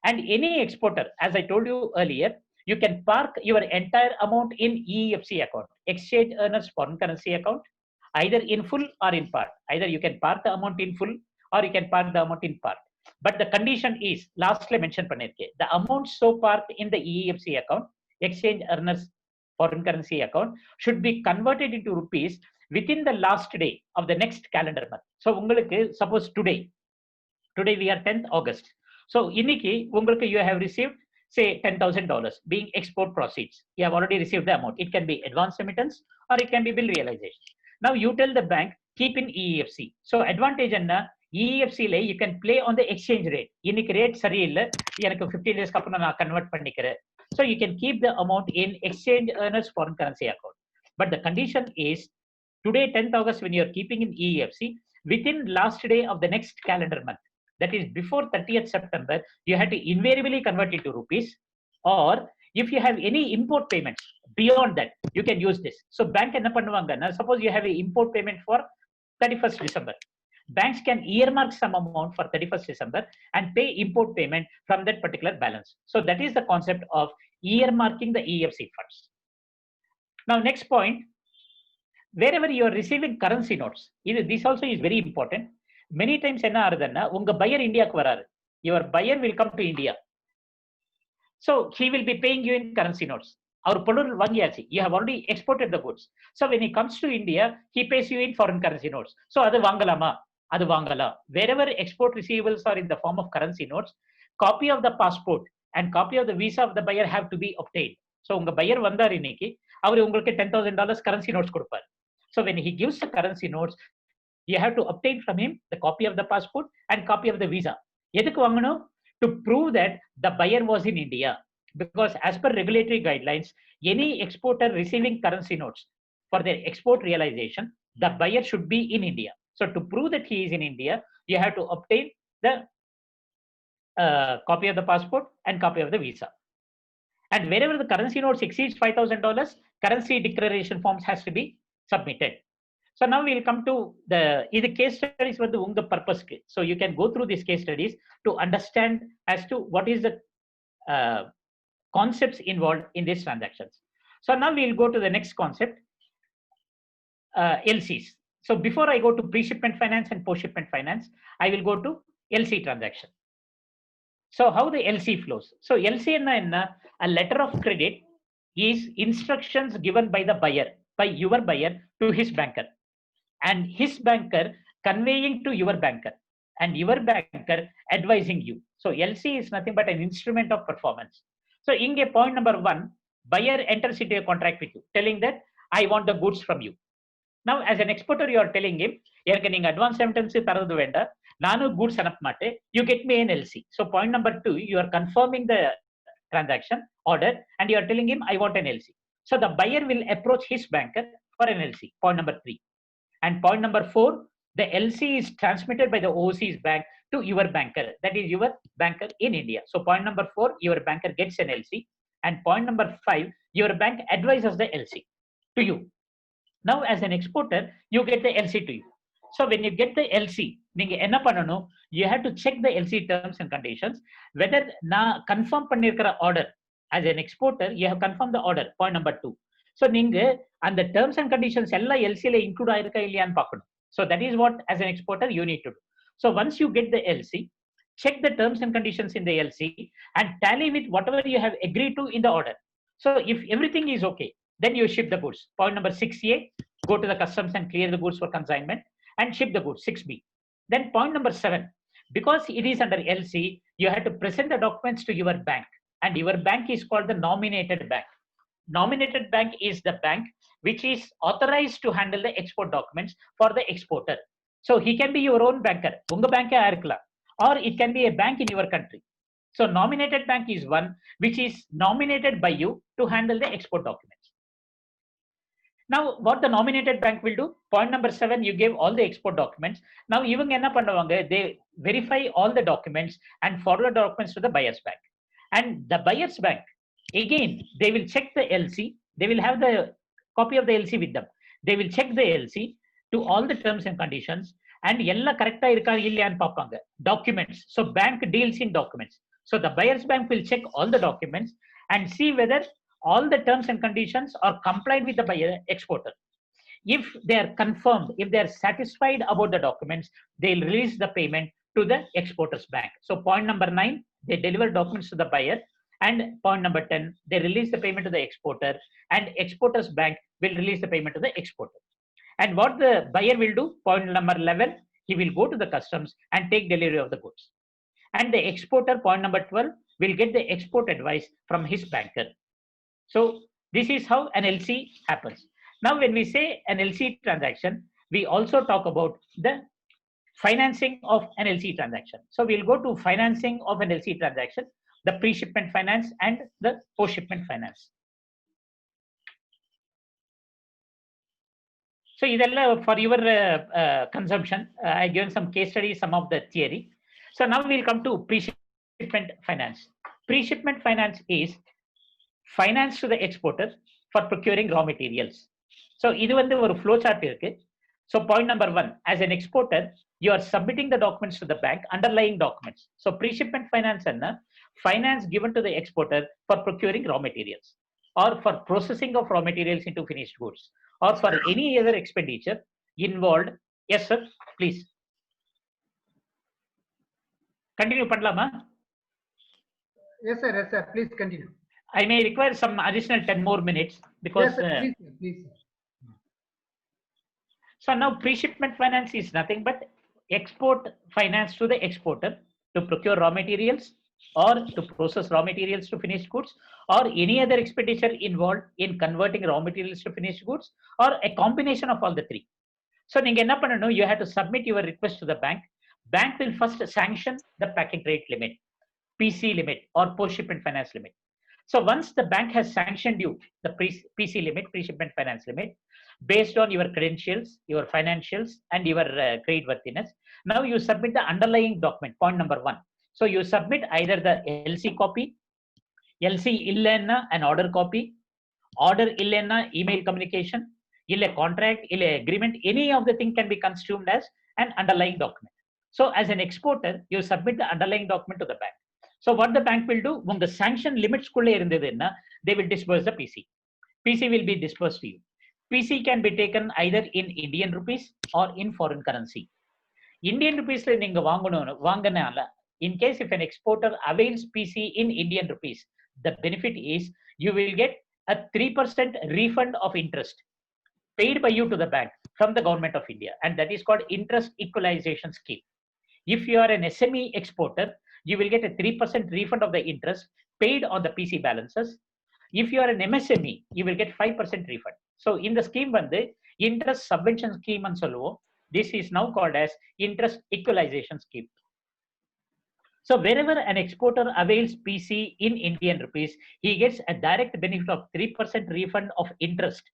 And any exporter, as I told you earlier, you can park your entire amount in EEFC account, Exchange Earners Foreign Currency account, either in full or in part. Either you can park the amount in full or you can park the amount in part. But the condition is, lastly mentioned பண்ணிருக்கேன், the amount so parked in the EEFC account, Exchange Earners Foreign Currency account, should be converted into rupees within the last day of the next calendar month. So உங்களுக்கு suppose today we are 10th August. So இன்னைக்கு உங்களுக்கு you have received say $10,000 being export proceeds. You have already received the amount. It can be advance remittance or it can be bill realization. Now you tell the bank keep in EEFC. So advantage என்ன, EEFC ல you can play on the exchange rate. இன்னைக்கு rate சரியில்லை, எனக்கு 15 டேஸ்க்கு அப்புறம் நான் convert பண்ணிக்கிறேன். So you can keep the amount in exchange earners foreign currency account. But the condition is today 10th August when you are keeping in EEFC, within last day of the next calendar month, that is before 30th September, you have to invariably convert it to rupees, or if you have any import payments beyond that, you can use this. So bank enna பண்ணுவாங்கன்னா, suppose you have an import payment for 31st December. Banks can earmark some amount for 31st December and pay import payment from that particular balance. So that is the concept of earmarking the EFC funds. Now next point, wherever you are receiving currency notes, this also is very important. Many times என்ன ஆறுதுன்னா, உங்க buyer இந்தியாக்கு வராரு, your buyer will come to India, so he will be paying you in currency notes. அவர் பொருள் வாங்கியாச்சு, you have already exported the goods, so when he comes to India he pays you in foreign currency notes. So அது வாங்கலாமா? அது வாங்கலாம். Wherever export receivables are in the form of currency notes, copy of the passport and copy of the visa of the buyer have to be obtained. So உங்க buyer வந்தார் இன்னைக்கு, அவர் உங்களுக்கு $10,000 currency notes கொடுப்பார். So when he gives the currency notes, you have to obtain from him the copy of the passport and copy of the visa. எதுக்கு வாங்கணும்? To prove that the buyer was in India. Because as per regulatory guidelines, any exporter receiving currency notes for their export realization, the buyer should be in India. So to prove that he is in India, you have to obtain the copy of the passport and copy of the visa. And wherever the currency notes exceeds $5,000, currency declaration forms has to be submitted. So now we will come to the case studies for the purpose. So you can go through these case studies to understand as to what is the concepts involved in these transactions. So now we will go to the next concept, LCs. So before I go to pre-shipment finance and post-shipment finance, I will go to LC transaction. So how the LC flows? So LC enna, a letter of credit is instructions given by the buyer, by your buyer to his banker, and his banker conveying to your banker, and your banker advising you. So LC is nothing but an instrument of performance. So in point number 1, buyer enters into a contract with you, telling that I want the goods from you. Now as an exporter, you are telling him, எனக்கு நீங்க advance remittance தரது வேண்டாம், நானும் goods அனுப்ப மாட்டேன், you get me an LC. So point number 2, you are confirming the transaction order and you are telling him I want an LC. So the buyer will approach his banker for an LC. Point number 3. And point number 4, the LC is transmitted by the overseas bank to your banker, that is your banker in India. So point number 4, your banker gets an LC, and point number 5, your bank advises the LC to you. Now as an exporter, you get the LC to you. So when you get the LC, நீங்க என்ன பண்ணணும்? You have to check the LC terms and conditions, whether நான் confirm பண்ணிருக்கிற order. As an exporter, you have confirmed the order. Point number 2. So நீங்க அந்த terms and conditions எல்லாம் LC ல include ஆயிருக்கா இல்லையான்னு பார்க்கணும். So that is what as an exporter you need to do. So once you get the LC, check the terms and conditions in the LC and tally with whatever you have agreed to in the order. So if everything is okay, then you ship the goods. Point number 6A, go to the customs and clear the goods for consignment and ship the goods. 6B. Then point number 7, because it is under LC, you have to present the documents to your bank, and your bank is called the nominated bank. Nominated bank is the bank which is authorized to handle the export documents for the exporter. So he can be your own banker, unga bank irukla, or it can be a bank in your country. So nominated bank is one which is nominated by you to handle the export documents. Now what the nominated bank will do? Point number 7, you gave all the export documents. Now even enna பண்ணுவாங்க, they verify all the documents and forward the documents to the buyer's bank. And the buyer's bank, again, they will check the LC. They will have the copy of the LC with them. They will check the LC to all the terms and conditions and ella correcta irukka illaiyan paapanga. Documents. So bank deals in documents. So the buyer's bank will check all the documents and see whether all the terms and conditions are complied with the buyer exporter. If they are confirmed, if they are satisfied about the documents, they'll release the payment to the exporter's bank. So point number 9, they deliver documents to the buyer, and point number 10, they release the payment to the exporter, and exporter's bank will release the payment to the exporter. And what the buyer will do? Point number 11, he will go to the customs and take delivery of the goods. And the exporter, point number 12, will get the export advice from his banker. So this is how an LC happens. Now, when we say an LC transaction, we also talk about the financing of an LC transaction. So we'll go to financing of an LC transaction, the pre-shipment finance and the post-shipment finance. So idella for your consumption, I given some case studies, some of the theory. So now we'll come to pre-shipment finance. Pre-shipment finance is finance to the exporter for procuring raw materials. So இது வந்து ஒரு flow chart இருக்கு. So point number 1, as an exporter, you are submitting the documents to the bank, underlying documents. So pre-shipment finance enna finance given to the exporter for procuring raw materials or for processing of raw materials into finished goods or for any other expenditure involved. Yes sir, please continue பண்ணலாமா? Yes sir, please continue. I may require some additional 10 more minutes because yes, sir. Please. So now pre-shipment finance is nothing but export finance to the exporter to procure raw materials or to process raw materials to finished goods or any other expenditure involved in converting raw materials to finished goods or a combination of all the three. So நீங்க என்ன பண்ணணும், you have to submit your request to the bank. Bank will first sanction the packing rate limit, PC limit or post-shipment finance limit. So once the bank has sanctioned you the PC limit, pre-shipment finance limit, based on your credentials, your financials, and your creditworthiness, now you submit the underlying document, point number 1. So you submit either the LC copy, LC illenna an order copy, order illenna email communication, illa contract, illa agreement, any of the thing can be consumed as an underlying document. So as an exporter, you submit the underlying document to the bank. So what the bank will do, when the sanction limits kulle irundadena, they will disburse the PC. PC will be disbursed to you. PC can be taken either in Indian rupees or in foreign currency. Indian rupees la neenga vaanganala, in case if an exporter avails PC in Indian rupees, the benefit is you will get a 3% refund of interest paid by you to the bank from the government of India, and that is called interest equalization scheme. If you are an SME exporter, you will get a 3% refund of the interest paid on the PC balances. If you are an MSME, you will get 5% refund. So in the scheme வந்து interest subvention scheme and சொல்லுவோம். This is now called as interest equalization scheme. So wherever an exporter avails PC in Indian rupees, he gets a direct benefit of 3% refund of interest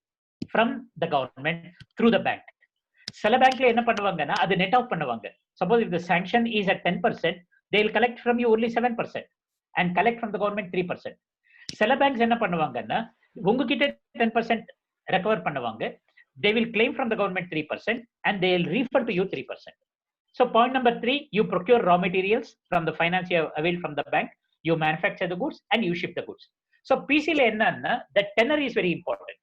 from the government through the bank. சில பேங்க்ல என்ன பண்ணுவாங்கன்னா அது net off பண்ணுவாங்க. Suppose if the sanction is at 10%, they will collect from you only 7% and collect from the government 3%. சில banks என்ன பண்ணுவாங்கன்னா உங்ககிட்ட 10% ரெக்கவர் பண்ணுவாங்க. They will claim from the government 3% and they will refund to you 3%. So point number 3, you procure raw materials from the finance you have availed from the bank, you manufacture the goods and you ship the goods. So PC la enna, the tenor is very important.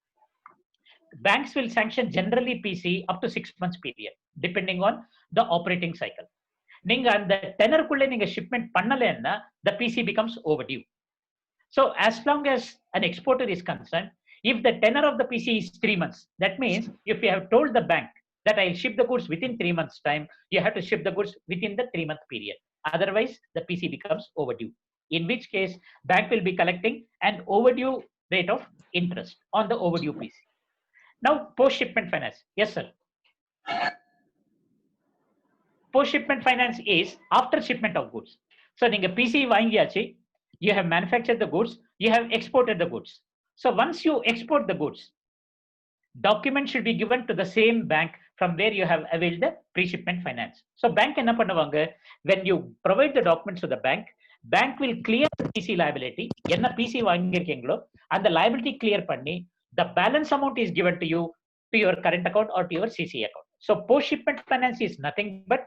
Banks will sanction generally PC up to 6 months period, depending on the operating cycle. நீங்க அந்த டெனருக்குள்ள நீங்க shipment பண்ணலன்னா the PC becomes overdue. So as long as an exporter is concerned, if the tenor of the PC is 3 months, that means if you have told the bank that I'll ship the goods within 3 months time, you have to ship the goods within the 3-month period. Otherwise, the PC becomes overdue. In which case, bank will be collecting an overdue rate of interest on the overdue PC. Now, post-shipment finance. Yes, sir. Post-shipment finance is after shipment of goods. So, நீங்க PC வாங்கியாச்சு, you have manufactured the goods, you have exported the goods. So, once you export the goods, documents should be given to the same bank from where you have availed the pre-shipment finance. So, bank என்ன பண்ணுவாங்க, when you provide the documents to the bank, bank will clear the PC liability. என்ன PC வாங்கியிருக்கீங்களோ அந்த liability clear பண்ணி the balance amount is given to you to your current account or to your CC account. So post-shipment finance is nothing but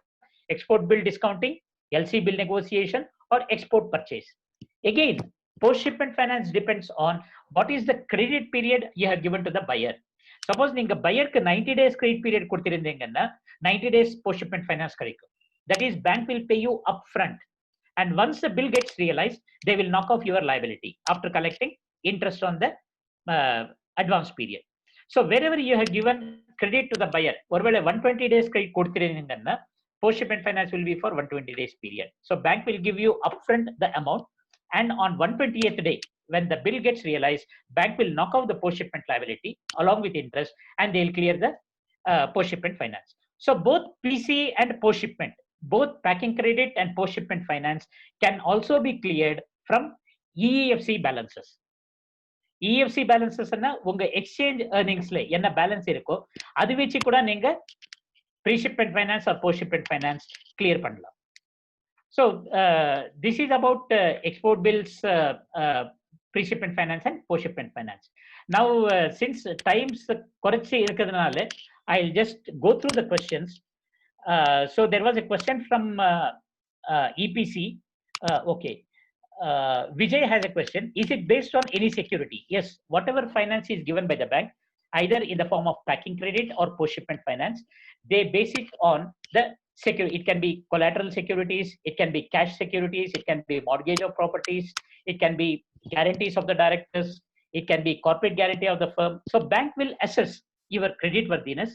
export bill discounting, LC bill negotiation or export purchase. Again, post-shipment finance depends on what is the credit period you have given to the buyer. Suppose நீங்க buyerக்கு 90 days credit period கொடுத்திருந்தீங்கன்னா 90 days post-shipment finance கிடைக்கும். That is, bank will pay you upfront. And once the bill gets realized, they will knock off your liability after collecting interest on the advance period. So wherever you have given credit to the buyer, ஒருவேளை 120 days credit கொடுத்திருந்தீங்கன்னா post shipment finance will be for 120 days period. So bank will give you upfront the amount, and on 120th day, when the bill gets realized, bank will knock out the post shipment liability along with interest, and they'll clear the post shipment finance. So both PC and post shipment, both packing credit and post shipment finance can also be cleared from EEFC balances. EFC balances உங்க exchange ஏர்னிங்ஸ்ல என்ன balance இருக்கோ அது வச்சு கூட நீங்க pre shipment finance or post shipment finance clear பண்ணலாம். So this is about export bills, pre shipment finance and post shipment finance. Now since times குறைச்சி இருக்கிறதுனால I will just go through the questions. So there was a question from EPC. Okay. Vijay has a question. Is it based on any security? Yes, whatever finance is given by the bank, either in the form of packing credit or post shipment finance, they base it on the security. It can be collateral securities, it can be cash securities, it can be mortgage of properties, it can be guarantees of the directors, it can be corporate guarantee of the firm. So bank will assess your credit worthiness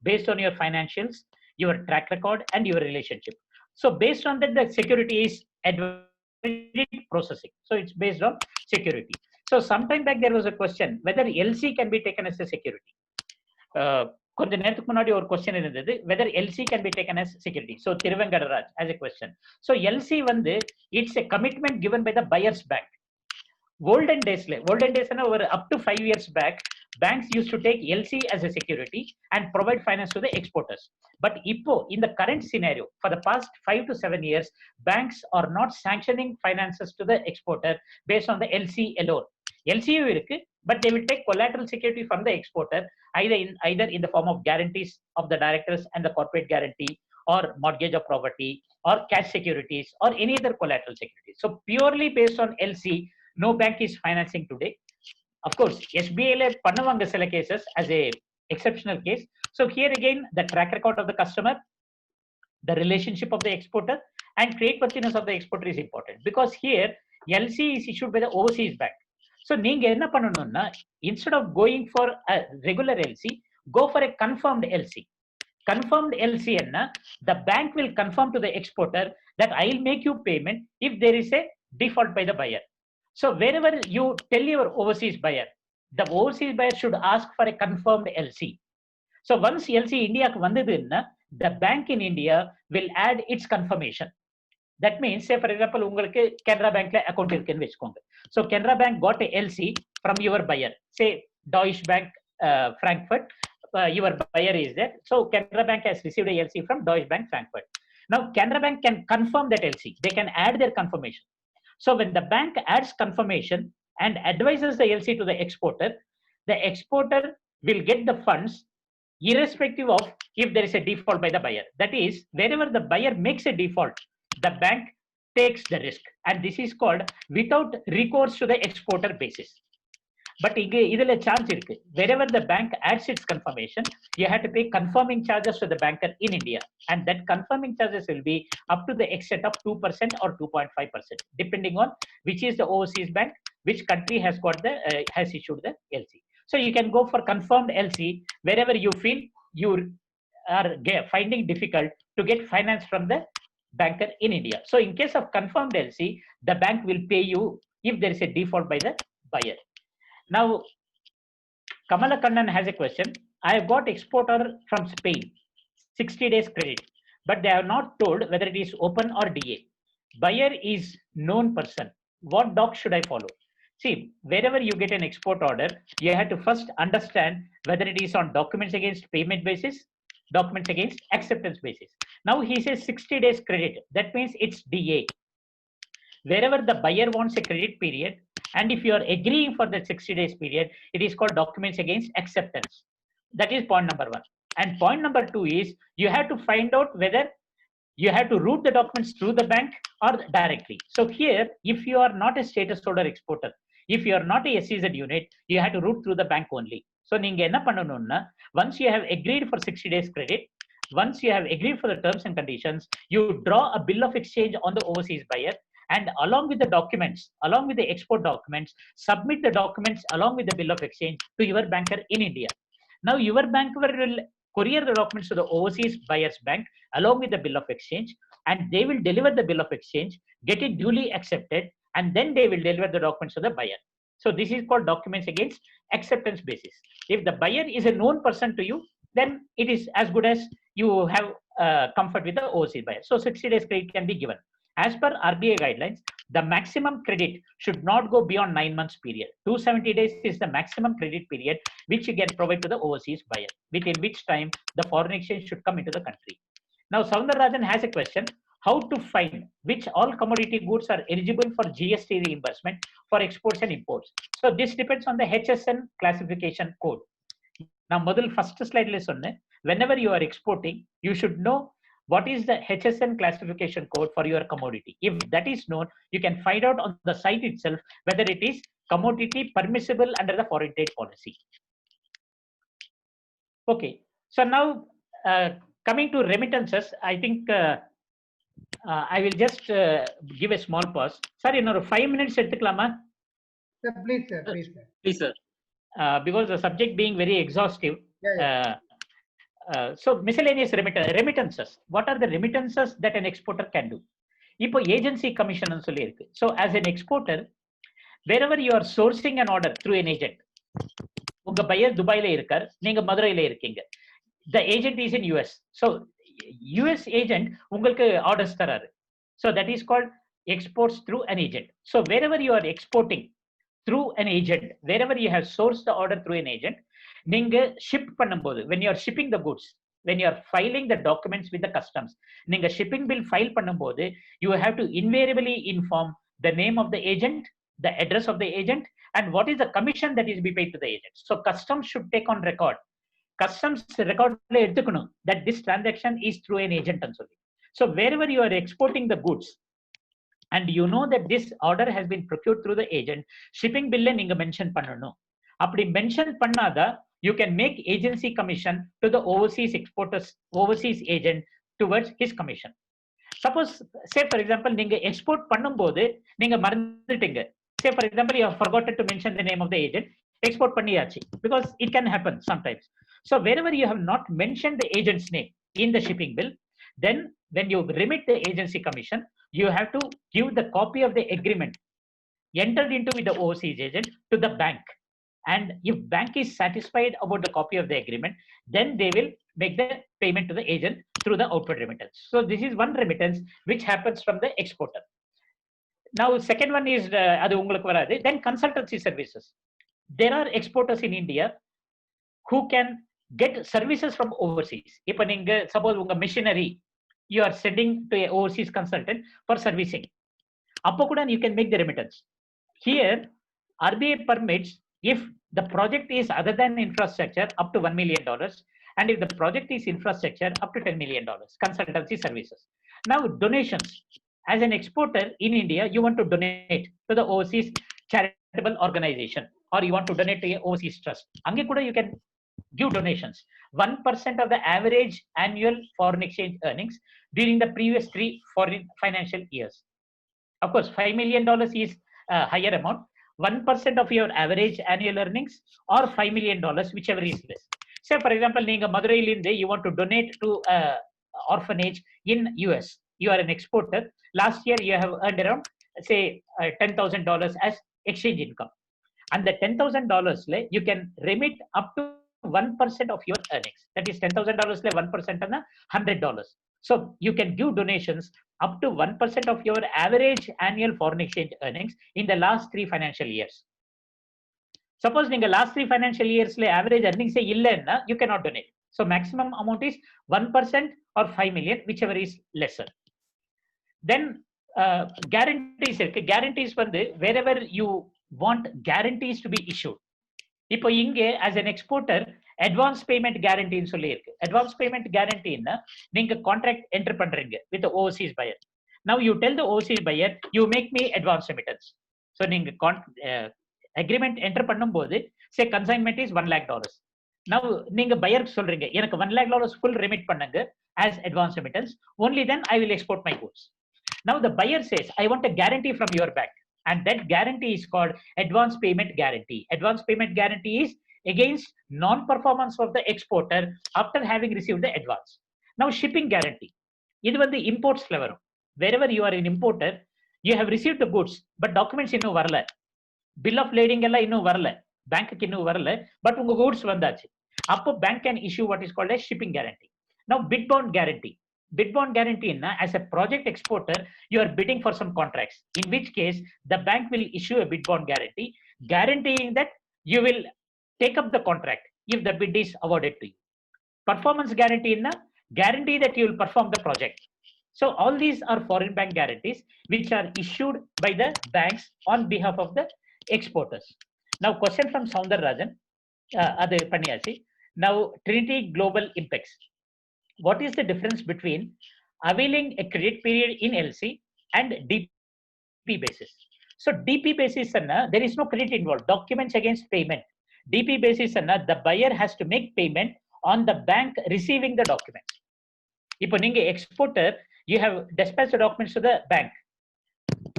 based on your financials, your track record, and your relationship. So based on that, the security is processing. So it's based on security. So sometime back there was a question whether LC can be taken as a security. கொஞ்ச நேரத்துக்கு முன்னாடி ஒரு question இருந்தது, whether LC can be taken as security. So Thiruvenkadaraj has a question. So LC வந்து it's a commitment given by the buyer's bank. Olden days over up to 5 years back, banks used to take LC as a security and provide finance to the exporters. But Ippo, in the current scenario, for the past 5 to 7 years, banks are not sanctioning finances to the exporter based on the LC alone. LCU irukku, but they will take collateral security from the exporter, either in the form of guarantees of the directors and the corporate guarantee, or mortgage of property, or cash securities, or any other collateral security. So purely based on LC, no bank is financing today. Of course, SBI le pannuvanga sila cases as a exceptional case. So here again, the track record of the customer, the relationship of the exporter, and creditworthiness of the exporter is important, because here LC is issued by the overseas bank. So நீங்க என்ன பண்ணணும்னா, instead of going for a regular LC, go for a confirmed LC. Confirmed LC enna, the bank will confirm to the exporter that I'll make you payment if there is a default by the buyer. So wherever you tell your overseas buyer, the overseas buyer should ask for a confirmed LC. So once LC India ku vandadunna, the bank in India will add its confirmation. That means, say for example, ungalku Canara Bank la account irukku nu vechukonga. So Canara Bank got a LC from your buyer, say Deutsche Bank Frankfurt, your buyer is there. So Canara Bank has received a LC from Deutsche Bank Frankfurt. Now Canara Bank can confirm that LC. They can add their confirmation. So when the bank adds confirmation and advises the LC to the exporter will get the funds irrespective of if there is a default by the buyer. That is, wherever the buyer makes a default, the bank takes the risk, and this is called without recourse to the exporter basis. But idhula charge irukku. Wherever the bank adds its confirmation, you have to pay confirming charges to the banker in India, and that confirming charges will be up to the extent of 2% or 2.5%, depending on which is the overseas bank, which country has got the has issued the LC. So you can go for confirmed LC wherever you feel you are finding difficult to get finance from the banker in India. So in case of confirmed LC, the bank will pay you if there is a default by the buyer. Now, Kamala Kannan has a question. I have got exporter from Spain, 60 days credit, but they have not told whether it is open or DA. Buyer is known person. What doc should I follow? See, wherever you get an export order, you have to first understand whether it is on documents against payment basis, documents against acceptance basis. Now he says 60 days credit. That means it's DA. Wherever the buyer wants a credit period, and if you are agreeing for the 60 days period, it is called documents against acceptance. That is point number 1. And point number 2 is you have to find out whether you have to route the documents through the bank or directly. So here, if you are not a status holder exporter, if you are not a SEZ unit, you have to route through the bank only. So நீங்க என்ன பண்ணணும்னா, once you have agreed for 60 days credit, once you have agreed for the terms and conditions, you draw a bill of exchange on the overseas buyer, and along with the documents, along with the export documents, submit the documents along with the bill of exchange to your banker in India. Now your banker will courier the documents to the overseas buyer's bank along with the bill of exchange, and they will deliver the bill of exchange, get it duly accepted, and then they will deliver the documents to the buyer. So this is called documents against acceptance basis. If the buyer is a known person to you, then it is as good as you have comfort with the overseas buyer. So 60 days credit can be given. As per RBI guidelines, the maximum credit should not go beyond 9 months period. 270 days is the maximum credit period which you can provide to the overseas buyer, within which time the foreign exchange should come into the country. Now, Soundararajan has a question: how to find which all commodity goods are eligible for GST reimbursement for exports and imports? So this depends on the HSN classification code. Now, model first slide lesson, whenever you are exporting, you should know what is the HSN classification code for your commodity. If that is known, you can find out on the site itself whether it is commodity permissible under the foreign trade policy. Okay, so now coming to remittances, I think I will just give a small pause. Sir, in 5 minutes, Sir, please, sir. Please, sir. Please, sir. Because the subject being very exhaustive. Yeah. So miscellaneous remittances. What are the remittances that an exporter can do? இப்போ agency commission னு சொல்லி இருக்கு. So as an exporter, wherever you are sourcing an order through an agent, உங்க pier துபாயில இருக்கார், நீங்க மதுரையில இருக்கீங்க. The agent is in US. So US agent உங்களுக்கு orders தராரு. So that is called exports through an agent. So wherever you are exporting through an agent, wherever you have sourced the order through an agent, நீங்க ship பண்ணும்போது, when you are shipping the goods, when you are filing the documents with the customs, நீங்க shipping bill file பண்ணும்போது, you have to invariably inform the name of the agent, the address of the agent, and what is the commission that is be paid to the agent. So customs should take on record. Customs record எடுத்துக்கணும் that this transaction is through an agent and so. So wherever you are exporting the goods, and you know that this order has been procured through the agent, shipping bill நீங்க mention பண்ணணும். அப்படி mention பண்ணாத, you can make agency commission to the overseas agent towards his commission. Suppose, say for example, நீங்க export பண்ணும்போது நீங்க மறந்துட்டீங்க. Say for example, you have forgotten to mention the name of the agent, export பண்ணியாச்சு, because it can happen sometimes. So wherever you have not mentioned the agent's name in the shipping bill, then when you remit the agency commission, you have to give the copy of the agreement entered into with the overseas agent to the bank. And if bank is satisfied about the copy of the agreement, then they will make the payment to the agent through the outward remittance. So this is one remittance which happens from the exporter. Now, second one is adu ungalku varadu. Then consultancy services. There are exporters in India who can get services from overseas. Ipo neenga suppose unga machinery you are sending to a overseas consultant for servicing, appo kuda you can make the remittance. Here RBI permits if the project is other than infrastructure up to $1 million, and if the project is infrastructure up to $10 million, consultancy services. Now donations. As an exporter in India, you want to donate to the overseas charitable organization, or you want to donate to a overseas trust. Ange kuda you can give donations. 1% of the average annual foreign exchange earnings during the previous 3 foreign financial years. Of course, $5 million is a higher amount. 1% of your average annual earnings or $5 million, whichever is less. Say, for example, Ninga Madurai, you want to donate to an orphanage in US. You are an exporter. Last year, you have earned around, say, $10,000 as exchange income. And the $10,000, you can remit up to 1% of your earnings. That is $10,000, 1% and $100. So you can give donations up to 1% of your average annual foreign exchange earnings in the last 3 financial years. Suppose in the last 3 financial years, average earnings say illenna, you cannot donate. So maximum amount is 1% or 5 million, whichever is lesser. Then guarantees. Guarantees wherever you want guarantees to be issued. இப்போ இங்கே as an exporter advance payment guarantee ன்னு சொல்லி இருக்கு. Advance payment guarantee ன்னா நீங்க contract enter பண்றீங்க with the overseas buyer. Now you tell the overseas buyer, you make me advance remittance. So நீங்க agreement enter பண்ணும்போது say consignment is $1 lakh. Now நீங்க buyer சொல்றீங்க எனக்கு $1 lakh full remit பண்ணுங்க as advance remittance. Only then I will export my goods. Now the buyer says, I want a guarantee from your bank. And that guarantee is called advance payment guarantee. Advance payment guarantee is against non-performance of the exporter after having received the advance. Now, shipping guarantee. இது வந்து importsல வரும். Wherever you are an importer, you have received the goods, but documents இன்னும் வரல. Bill of lading எல்லாம் இன்னும் வரல. பேங்க்குக்கு இன்னும் வரல, பட் உங்க goods வந்தாச்சு. அப்போ bank can issue what is called as shipping guarantee. Now, bid bond guarantee. Bid bond guarantee in as a project exporter, you are bidding for some contracts, in which case the bank will issue a bid bond guarantee, guaranteeing that you will take up the contract if the bid is awarded to you. Performance guarantee in guarantee that you will perform the project. So all these are foreign bank guarantees which are issued by the banks on behalf of the exporters. Now, question from Soundar Rajan. Adu panniyaachi. Now, Trinity Global Impex. What is the difference between availing a credit period in LC and DP basis? So DP basis, there is no credit involved. Documents against payment. DP basis, the buyer has to make payment on the bank receiving the documents. இப்போ நீங்க exporter, you have dispatched the documents to the bank.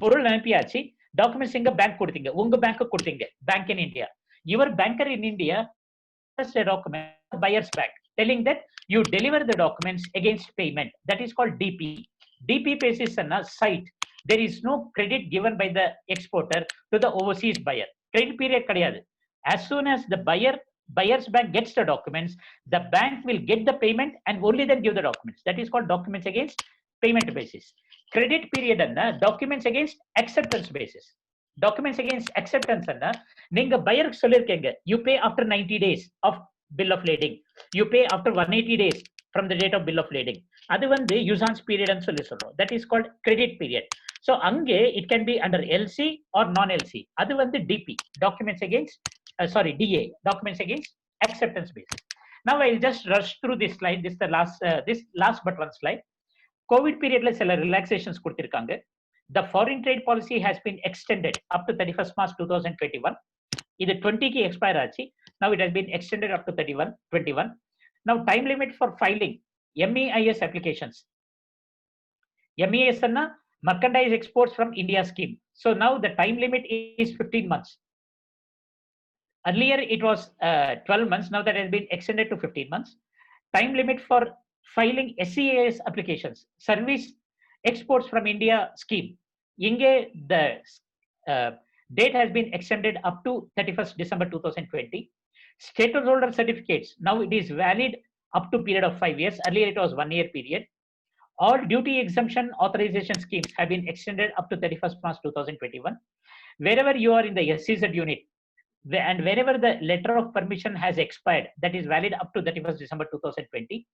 பொருள் அனுப்பியாச்சு, documents எங்க bank கொடுத்தீங்க, உங்க bank கொடுத்தீங்க, bank in India. Your banker in India has a document, buyer's bank, telling that you deliver the documents against payment. That is called DP. DP basis on a site. There is no credit given by the exporter to the overseas buyer. Credit period kadiyadu. As soon as the buyer's bank gets the documents, the bank will get the payment and only then give the documents. That is called documents against payment basis. Credit period and documents against acceptance basis. Documents against acceptance and நீங்க பையருக்கு சொல்லிருக்கீங்க, you pay after 90 days of bill of lading, you pay after 180 days from the date of bill of lading. அது வந்து usance period ன்னு சொல்லி சொல்றோம். That is called credit period. So அங்கே it can be under LC or non LC. அது வந்து DP, documents against DA, documents against acceptance basis. Now I'll just rush through this slide. This is the last but one slide. COVID periodல சில relaxations கொடுத்திருக்காங்க. The foreign trade policy has been extended up to 31st March 2021. இது 20 க்கு expire ஆச்சு. Now it has been extended up to 31/21. Now time limit for filing MEIS applications. MEIS is merchandise exports from India scheme. So now the time limit is 15 months. Earlier it was 12 months. Now that has been extended to 15 months. Time limit for filing SEIS applications, service exports from India scheme. Inge the date has been extended up to 31st December 2020. Status holder certificates, now it is valid up to period of 5 years. Earlier it was 1 year period. All duty exemption authorization schemes have been extended up to 31st March 2021. Wherever you are in the SEZ unit and wherever the letter of permission has expired, that is valid up to 31st December 2020.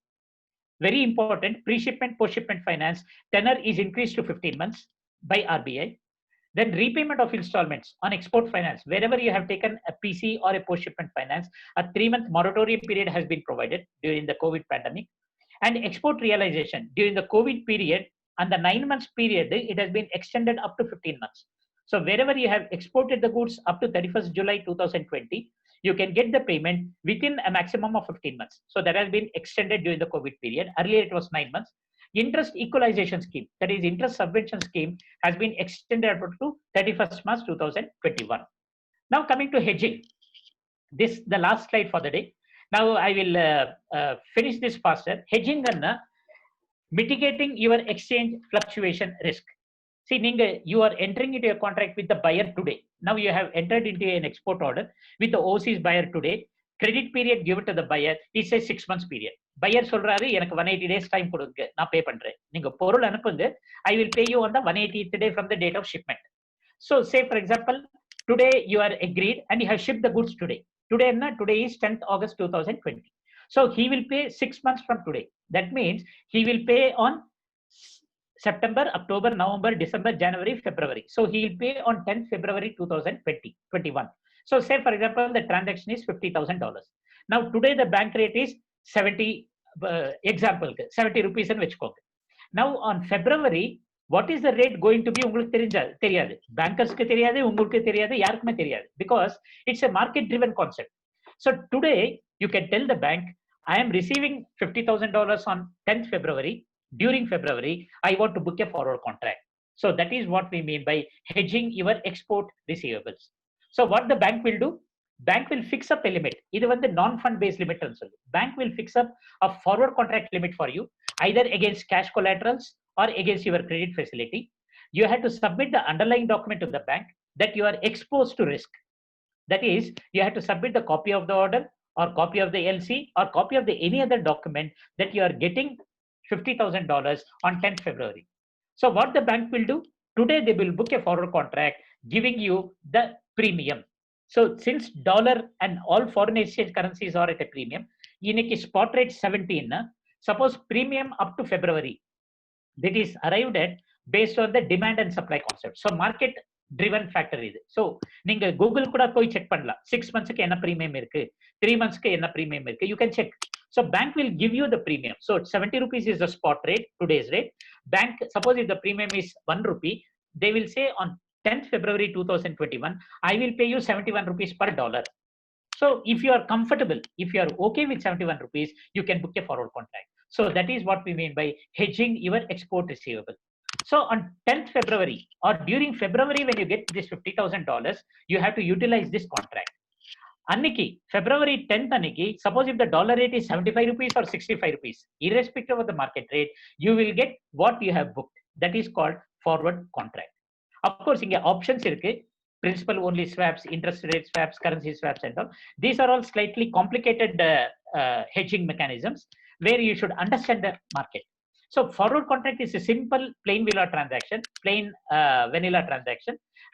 Very important, pre-shipment, post-shipment finance, tenor is increased to 15 months by RBI. Then repayment of installments on export finance. Wherever you have taken a PC or a post-shipment finance, a 3-month moratorium period has been provided during the COVID pandemic. And export realization during the COVID period and the 9 months period, it has been extended up to 15 months. So wherever you have exported the goods up to 31st July 2020, you can get the payment within a maximum of 15 months. So that has been extended during the COVID period. Earlier it was 9 months. Interest equalization scheme, that is interest subvention scheme, has been extended up to 31st March 2021. Now coming to hedging. This is the last slide for the day. Now I will finish this faster. Hedging and mitigating your exchange fluctuation risk. See, you are entering into a contract with the buyer today. Now you have entered into an export order with the overseas buyer today. Credit period given to the buyer is a 6 months period. Buyer சொல்றாரு, எனக்கு 180 days time கொடுங்க, நான் pay பண்றேன். நீங்க பொருள் அனுப்புங்க, I will pay you on the 180th day from the date of shipment. So say for example, today you are agreed and you have shipped the goods today. Today is 10th August 2020. So he will pay 6 months from today. That means he will pay on September, October, November, December, January, February. So he will pay on 10th February 2021. So say for example, the transaction is $50,000. Now today the bank rate is 70, example, 70 rupees and vechukong. Now on February, what is the rate going to be? உங்களுக்கு தெரியாது, bankersக்கு தெரியாது, உங்களுக்கு தெரியாது, யாருக்குமே தெரியாது, because it's a market driven concept. So today you can tell the bank, I am receiving $50,000 on 10th February. During February, I want to book a forward contract. So that is what we mean by hedging your export receivables. So what the bank will do? bank will fix up a limit. இது வந்து non-fund based limit ன்னு சொல்லு. Bank will fix up a forward contract limit for you, either against cash collaterals or against your credit facility. You have to submit the underlying document to the bank that you are exposed to risk. That is, you have to submit the copy of the order or copy of the LC or copy of the any other document that you are getting $50,000 on 10th February. So what the bank will do? Today they will book a forward contract giving you the premium. So since dollar and all foreign exchange currencies are at a premium, இன்னைக்கு spot rate 17, suppose premium up to February, that is arrived at based on the demand and supply concept. So market driven factor இது. So நீங்க Google கூட போய் check பண்ணலாம். 6 monthsக்கு என்ன premium இருக்கு, 3 monthsக்கு என்ன premium இருக்கு, you can check. So bank will give you the premium. So 70 rupees is the spot rate, today's rate. Bank, suppose if the premium is 1 rupee, they will say on 10th February 2021, I will pay you 71 rupees per dollar. So if you are comfortable, if you are okay with 71 rupees, you can book a forward contract. So that is what we mean by hedging your export receivable. So on 10th February or during February, when you get this $50,000, you have to utilize this contract. Anniki, February 10th, Anniki, suppose if the dollar rate is 75 rupees or 65 rupees, irrespective of the market rate, you will get what you have booked. That is called forward contract. Of course, inge options irukku, principal only swaps, interest rate swaps, currency swaps and all. These are all slightly complicated hedging mechanisms where you should understand the market. So forward contract is a simple plain vanilla transaction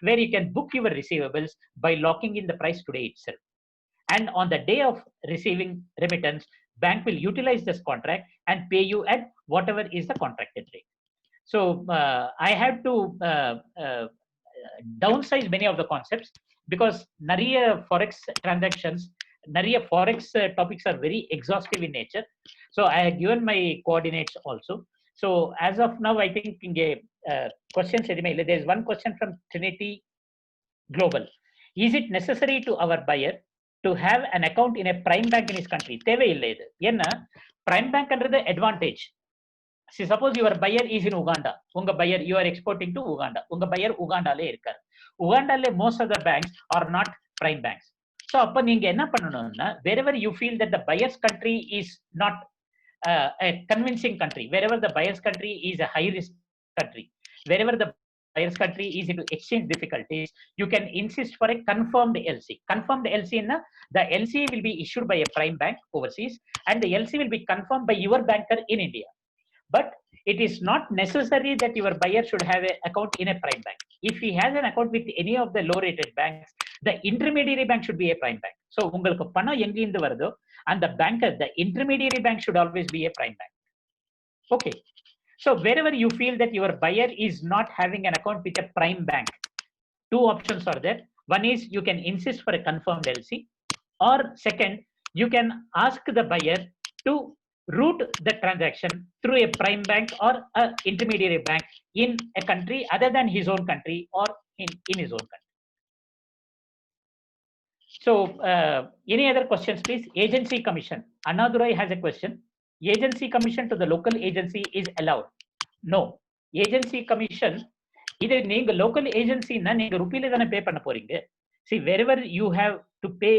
where you can book your receivables by locking in the price today itself. And on the day of receiving remittance, bank will utilize this contract and pay you at whatever is the contracted rate. So I had to downsize many of the concepts because nariya forex transactions, nariya forex topics are very exhaustive in nature. So I have given my coordinates also. So as of now, I think questions, there is one question from Trinity Global. Is it necessary to our buyer to have an account in a prime bank in his country? தேவையில்லை இது. ஏன்னா prime bank ன்றது advantage. See, suppose your buyer is in Uganda. Unga buyer, you are exporting to Uganda. Unga buyer Uganda le irukar. Uganda le most of the banks are not prime banks. So appa neenga enna pannanumna, wherever you feel that the buyer's country is not a convincing country, wherever the buyer's country is a high risk country, wherever the buyer's country is into exchange difficulties, you can insist for a confirmed LC. Confirmed LC na, the LC will be issued by a prime bank overseas and the LC will be confirmed by your banker in India. But it is not necessary that your buyer should have an account in a prime bank. If he has an account with any of the low rated banks, the intermediary bank should be a prime bank. So உங்களுக்கு பணம் எங்கிருந்து வருதோ and the banker, the intermediary bank should always be a prime bank. Okay. So wherever you feel that your buyer is not having an account with a prime bank, two options are there. One is you can insist for a confirmed LC, or second, you can ask the buyer to route the transaction through a prime bank or an intermediary bank in a country other than his own country or in his own country. So any other questions, please? Agency commission. Annadurai has a question. Agency commission to the local agency is allowed? No. Agency commission, இது நீங்க local agency னா நீங்க ரூபியில தானே பே பண்ண போறீங்க. See, wherever you have to pay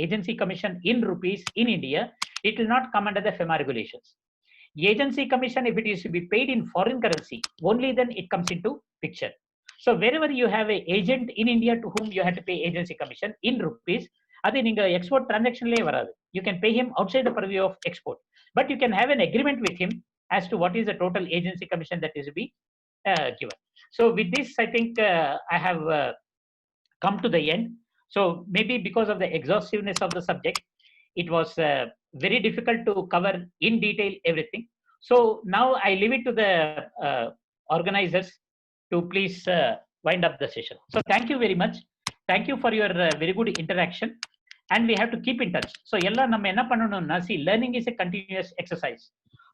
agency commission in rupees in India, it will not come under the FEMA regulations. Agency commission, if it is to be paid in foreign currency, only then it comes into picture. So wherever you have an agent in India to whom you have to pay agency commission in rupees, அது நீங்க export transaction லே வராது. You can pay him outside the purview of export, but you can have an agreement with him as to what is the total agency commission that is to be given. So with this, I think I have come to the end. So maybe because of the exhaustiveness of the subject, it was very difficult to cover in detail everything. So now I leave it to the organizers to please wind up the session. So thank you very much. Thank you for your very good interaction, and we have to keep in touch. So ella நம்ம என்ன பண்ணணும்னா, see, learning is a continuous exercise.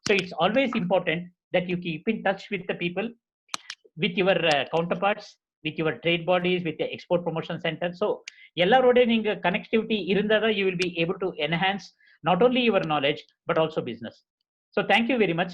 So it's always important that you keep in touch with the people, with your counterparts, with your trade bodies, with the export promotion center. So எல்லாரோட நீங்க connectivity இருந்தாதான் you will be able to enhance not only your knowledge but also business. So thank you very much.